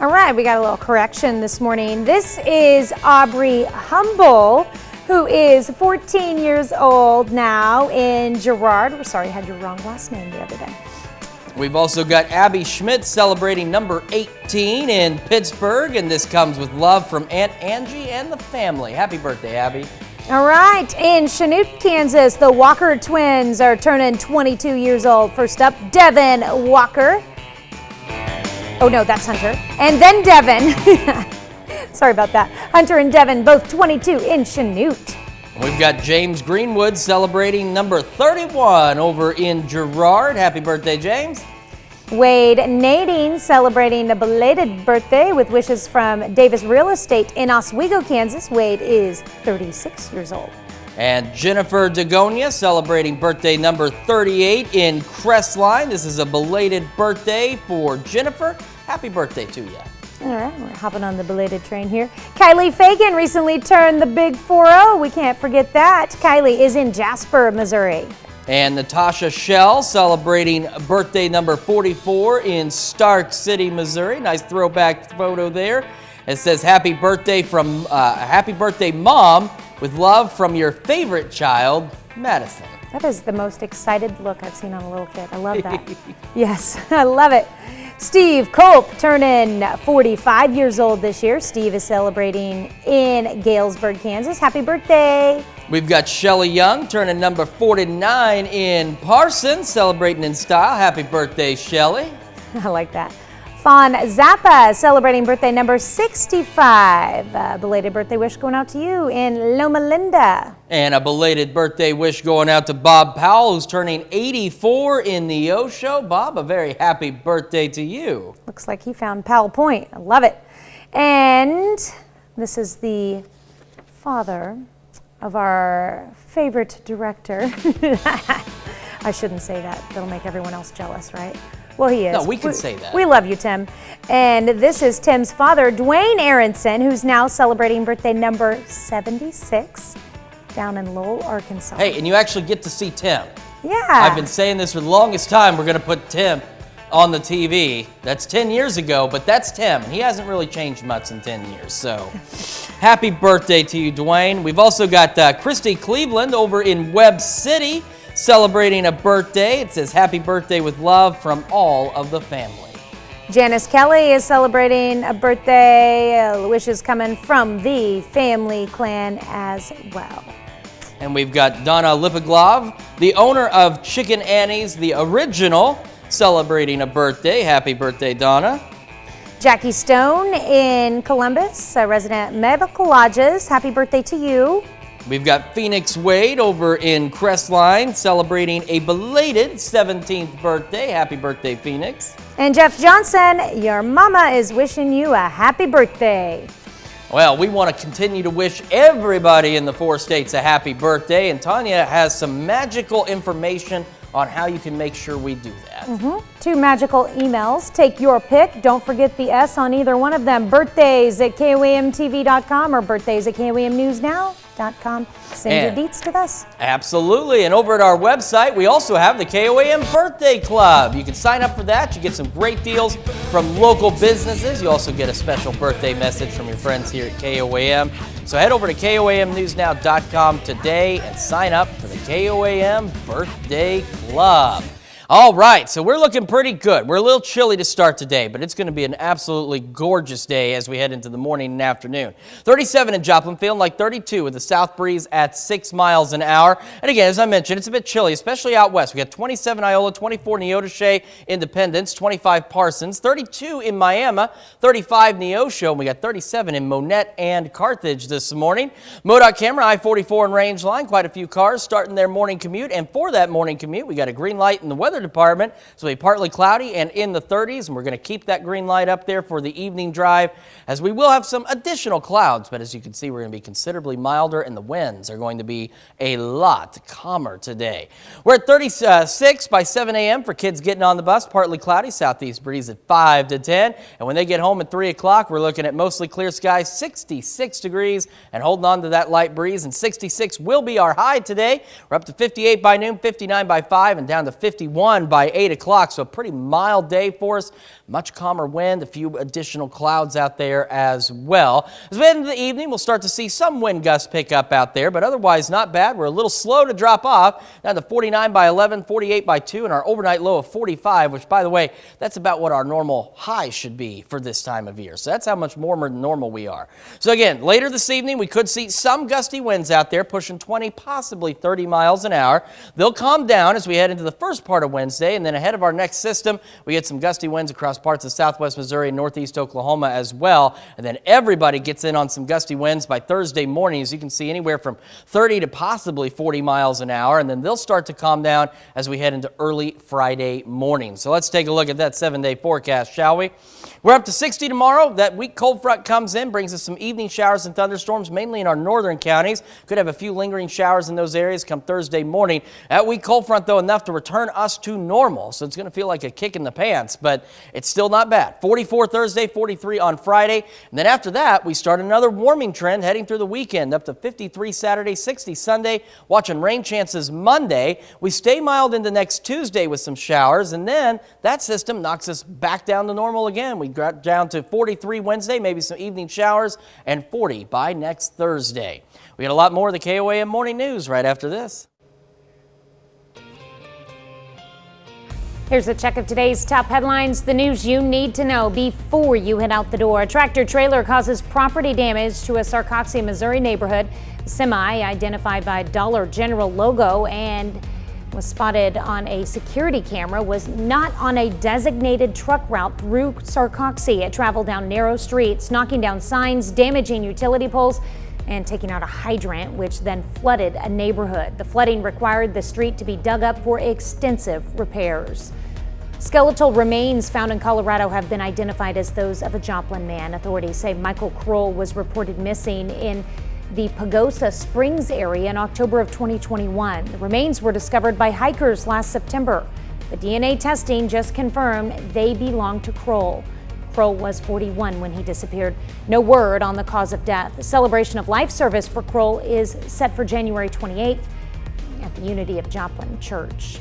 All right, we got a little correction this morning. This is Aubrey Humble, who is 14 years old now in Girard. We're sorry, I had your wrong last name the other day. We've also got Abby Schmidt celebrating number 18 in Pittsburgh, and this comes with love from Aunt Angie and the family. Happy birthday, Abby. All right, in Chanute, Kansas, the Walker twins are turning 22 years old. First up, Devin Walker. Oh no, that's Hunter. And then Devin. Sorry about that. Hunter and Devin, both 22 in Chanute. We've got James Greenwood celebrating number 31 over in Girard. Happy birthday, James. Wade Nadine celebrating a belated birthday with wishes from Davis Real Estate in Oswego, Kansas. Wade is 36 years old. And Jennifer Dagonia celebrating birthday number 38 in Crestline. This is a belated birthday for Jennifer. Happy birthday to you. All right, we're hopping on the belated train here. Kylie Fagan recently turned the big 4-0. We can't forget that. Kylie is in Jasper, Missouri. And Natasha Shell celebrating birthday number 44 in Stark City, Missouri. Nice throwback photo there. It says, happy birthday Mom, with love from your favorite child, Madison. That is the most excited look I've seen on a little kid. I love that. Yes, I love it. Steve Cope turning 45 years old this year. Steve is celebrating in Galesburg, Kansas. Happy birthday. We've got Shelly Young turning number 49 in Parsons, celebrating in style. Happy birthday, Shelly. I like that. Fawn Zappa celebrating birthday number 65. Belated birthday wish going out to you in Loma Linda. And a belated birthday wish going out to Bob Powell, who's turning 84 in the Osho. Bob, a very happy birthday to you. Looks like he found Powell Point. I love it. And this is the father of our favorite director. I shouldn't say that. That'll make everyone else jealous, right? Well, he is. No, we can say that. We love you, Tim. And this is Tim's father, Dwayne Aronson, who's now celebrating birthday number 76 down in Lowell, Arkansas. Hey, and you actually get to see Tim. Yeah. I've been saying this for the longest time. We're going to put Tim on the TV. That's 10 years ago, but that's Tim. He hasn't really changed much in 10 years. So happy birthday to you, Dwayne. We've also got Christy Cleveland over in Webb City celebrating a birthday. It says, happy birthday with love from all of the family. Janice Kelly is celebrating a birthday. Wishes coming from the family clan as well. And we've got Donna Lipiglov, the owner of Chicken Annie's, the original, celebrating a birthday. Happy birthday, Donna. Jackie Stone in Columbus, a resident at Medical Lodges. Happy birthday to you. We've got Phoenix Wade over in Crestline celebrating a belated 17th birthday. Happy birthday, Phoenix. And Jeff Johnson, your mama is wishing you a happy birthday. Well, we want to continue to wish everybody in the 4 states a happy birthday, and Tanya has some magical information on how you can make sure we do that. 2 magical emails. Take your pick. Don't forget the S on either one of them. Birthdays at KOAMTV.com or birthdays at KOAMNewsNow.com. Send your deets to us. Absolutely. And over at our website, we also have the KOAM Birthday Club. You can sign up for that. You get some great deals from local businesses. You also get a special birthday message from your friends here at KOAM. So head over to KOAMNewsNow.com today and sign up for the KOAM Birthday Club. All right, so we're looking pretty good. We're a little chilly to start today, but it's going to be an absolutely gorgeous day as we head into the morning and afternoon. 37 in Joplin, feeling like 32 with a south breeze at 6 miles an hour. And again, as I mentioned, it's a bit chilly, especially out west. We got 27 Iola, 24 Neodesha, Independence, 25 Parsons, 32 in Miami, 35 Neosho, and we got 37 in Monette and Carthage this morning. MoDOT camera, I-44 and Range Line, quite a few cars starting their morning commute. And for that morning commute, we got a green light in the weather department. So it'll be partly cloudy and in the 30s, and we're going to keep that green light up there for the evening drive, as we will have some additional clouds, but as you can see, we're going to be considerably milder, and the winds are going to be a lot calmer today. We're at 36 by 7 a.m. for kids getting on the bus, partly cloudy, southeast breeze at 5 to 10, and when they get home at 3 o'clock, we're looking at mostly clear skies, 66 degrees, and holding on to that light breeze, and 66 will be our high today. We're up to 58 by noon, 59 by 5, and down to 51 by 8 o'clock, so a pretty mild day for us. Much calmer wind, a few additional clouds out there as well. As we head into the evening, we'll start to see some wind gusts pick up out there, but otherwise not bad. We're a little slow to drop off, down to 49 by 11, 48 by 2, and our overnight low of 45, which, by the way, that's about what our normal high should be for this time of year. So that's how much warmer than normal we are. So again, later this evening, we could see some gusty winds out there, pushing 20, possibly 30 miles an hour. They'll calm down as we head into the first part of Wednesday. And then ahead of our next system, we get some gusty winds across parts of southwest Missouri and northeast Oklahoma as well. And then everybody gets in on some gusty winds by Thursday morning. As you can see, anywhere from 30 to possibly 40 miles an hour. And then they'll start to calm down as we head into early Friday morning. So let's take a look at that 7-day forecast, shall we? We're up to 60 tomorrow. That weak cold front comes in, brings us some evening showers and thunderstorms, mainly in our northern counties. Could have a few lingering showers in those areas come Thursday morning. That weak cold front, though, enough to return us to normal. So it's going to feel like a kick in the pants, but it's still not bad. 44 Thursday, 43 on Friday. And then after that, we start another warming trend heading through the weekend, up to 53 Saturday, 60 Sunday. Watching rain chances Monday. We stay mild into next Tuesday with some showers, and then that system knocks us back down to normal again. We got down to 43 Wednesday, maybe some evening showers, and 40 by next Thursday. We got a lot more of the KOAM Morning News right after this. Here's a check of today's top headlines, the news you need to know before you head out the door. A tractor trailer causes property damage to a Sarcoxie, Missouri neighborhood. The semi, identified by Dollar General logo and was spotted on a security camera, was not on a designated truck route through Sarcoxie. It traveled down narrow streets, knocking down signs, damaging utility poles, and taking out a hydrant, which then flooded a neighborhood. The flooding required the street to be dug up for extensive repairs. Skeletal remains found in Colorado have been identified as those of a Joplin man. Authorities say Michael Kroll was reported missing in the Pagosa Springs area in October of 2021. The remains were discovered by hikers last September. The DNA testing just confirmed they belong to Kroll. Kroll was 41 when he disappeared. No word on the cause of death. The celebration of life service for Kroll is set for January 28th at the Unity of Joplin Church.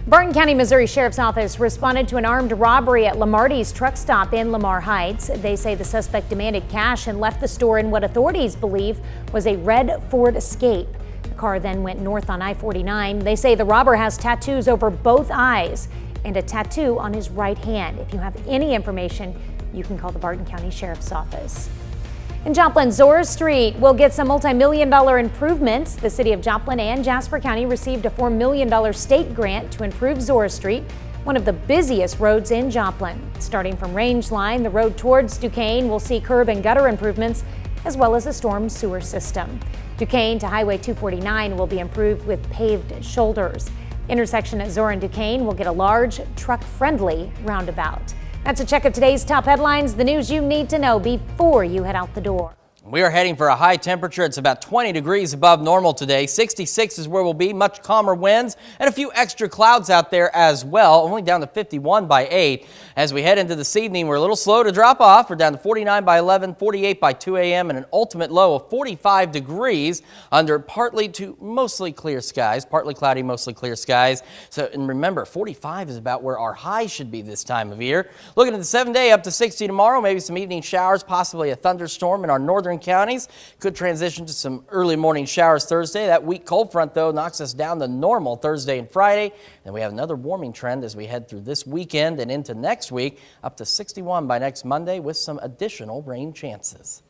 Barton County, Missouri Sheriff's Office responded to an armed robbery at Lamarty's truck stop in Lamar Heights. They say the suspect demanded cash and left the store in what authorities believe was a red Ford Escape. The car then went north on I-49. They say the robber has tattoos over both eyes and a tattoo on his right hand. If you have any information, you can call the Barton County Sheriff's Office. In Joplin, Zora Street will get some multi-million-dollar improvements. The city of Joplin and Jasper County received a $4 million state grant to improve Zora Street, one of the busiest roads in Joplin. Starting from Range Line, the road towards Duquesne will see curb and gutter improvements, as well as a storm sewer system. Duquesne to Highway 249 will be improved with paved shoulders. Intersection at Zora and Duquesne will get a large, truck-friendly roundabout. That's a check of today's top headlines, the news you need to know before you head out the door. We are heading for a high temperature. It's about 20 degrees above normal today. 66 is where we'll be. Much calmer winds and a few extra clouds out there as well. Only down to 51 by 8. As we head into this evening, we're a little slow to drop off. We're down to 49 by 11, 48 by 2 a.m. and an ultimate low of 45 degrees under partly to mostly clear skies. Partly cloudy, mostly clear skies. So, and remember, 45 is about where our high should be this time of year. Looking at the 7-day, up to 60 tomorrow. Maybe some evening showers, possibly a thunderstorm in our northern counties. Could transition to some early morning showers Thursday. That weak cold front, though, knocks us down to normal Thursday and Friday. Then we have another warming trend as we head through this weekend and into next week, up to 61 by next Monday with some additional rain chances.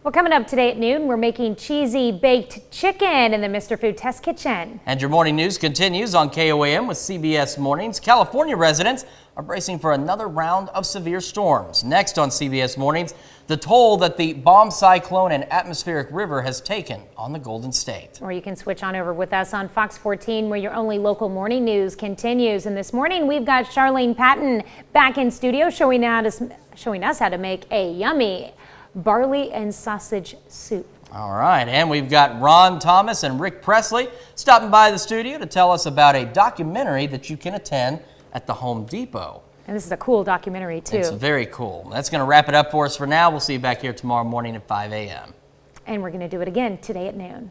Well, coming up today at noon, we're making cheesy baked chicken in the Mr. Food Test Kitchen. And your morning news continues on KOAM with CBS Mornings. California residents are bracing for another round of severe storms. Next on CBS Mornings, the toll that the bomb cyclone and atmospheric river has taken on the Golden State. Or you can switch on over with us on Fox 14, where your only local morning news continues. And this morning, we've got Charlene Patton back in studio showing us how to make a yummy barley and sausage soup. All right, and we've got Ron Thomas and Rick Presley stopping by the studio to tell us about a documentary that you can attend at the Home Depot. And this is a cool documentary, too. It's very cool. That's going to wrap it up for us for now. We'll see you back here tomorrow morning at 5 a.m. And we're going to do it again today at noon.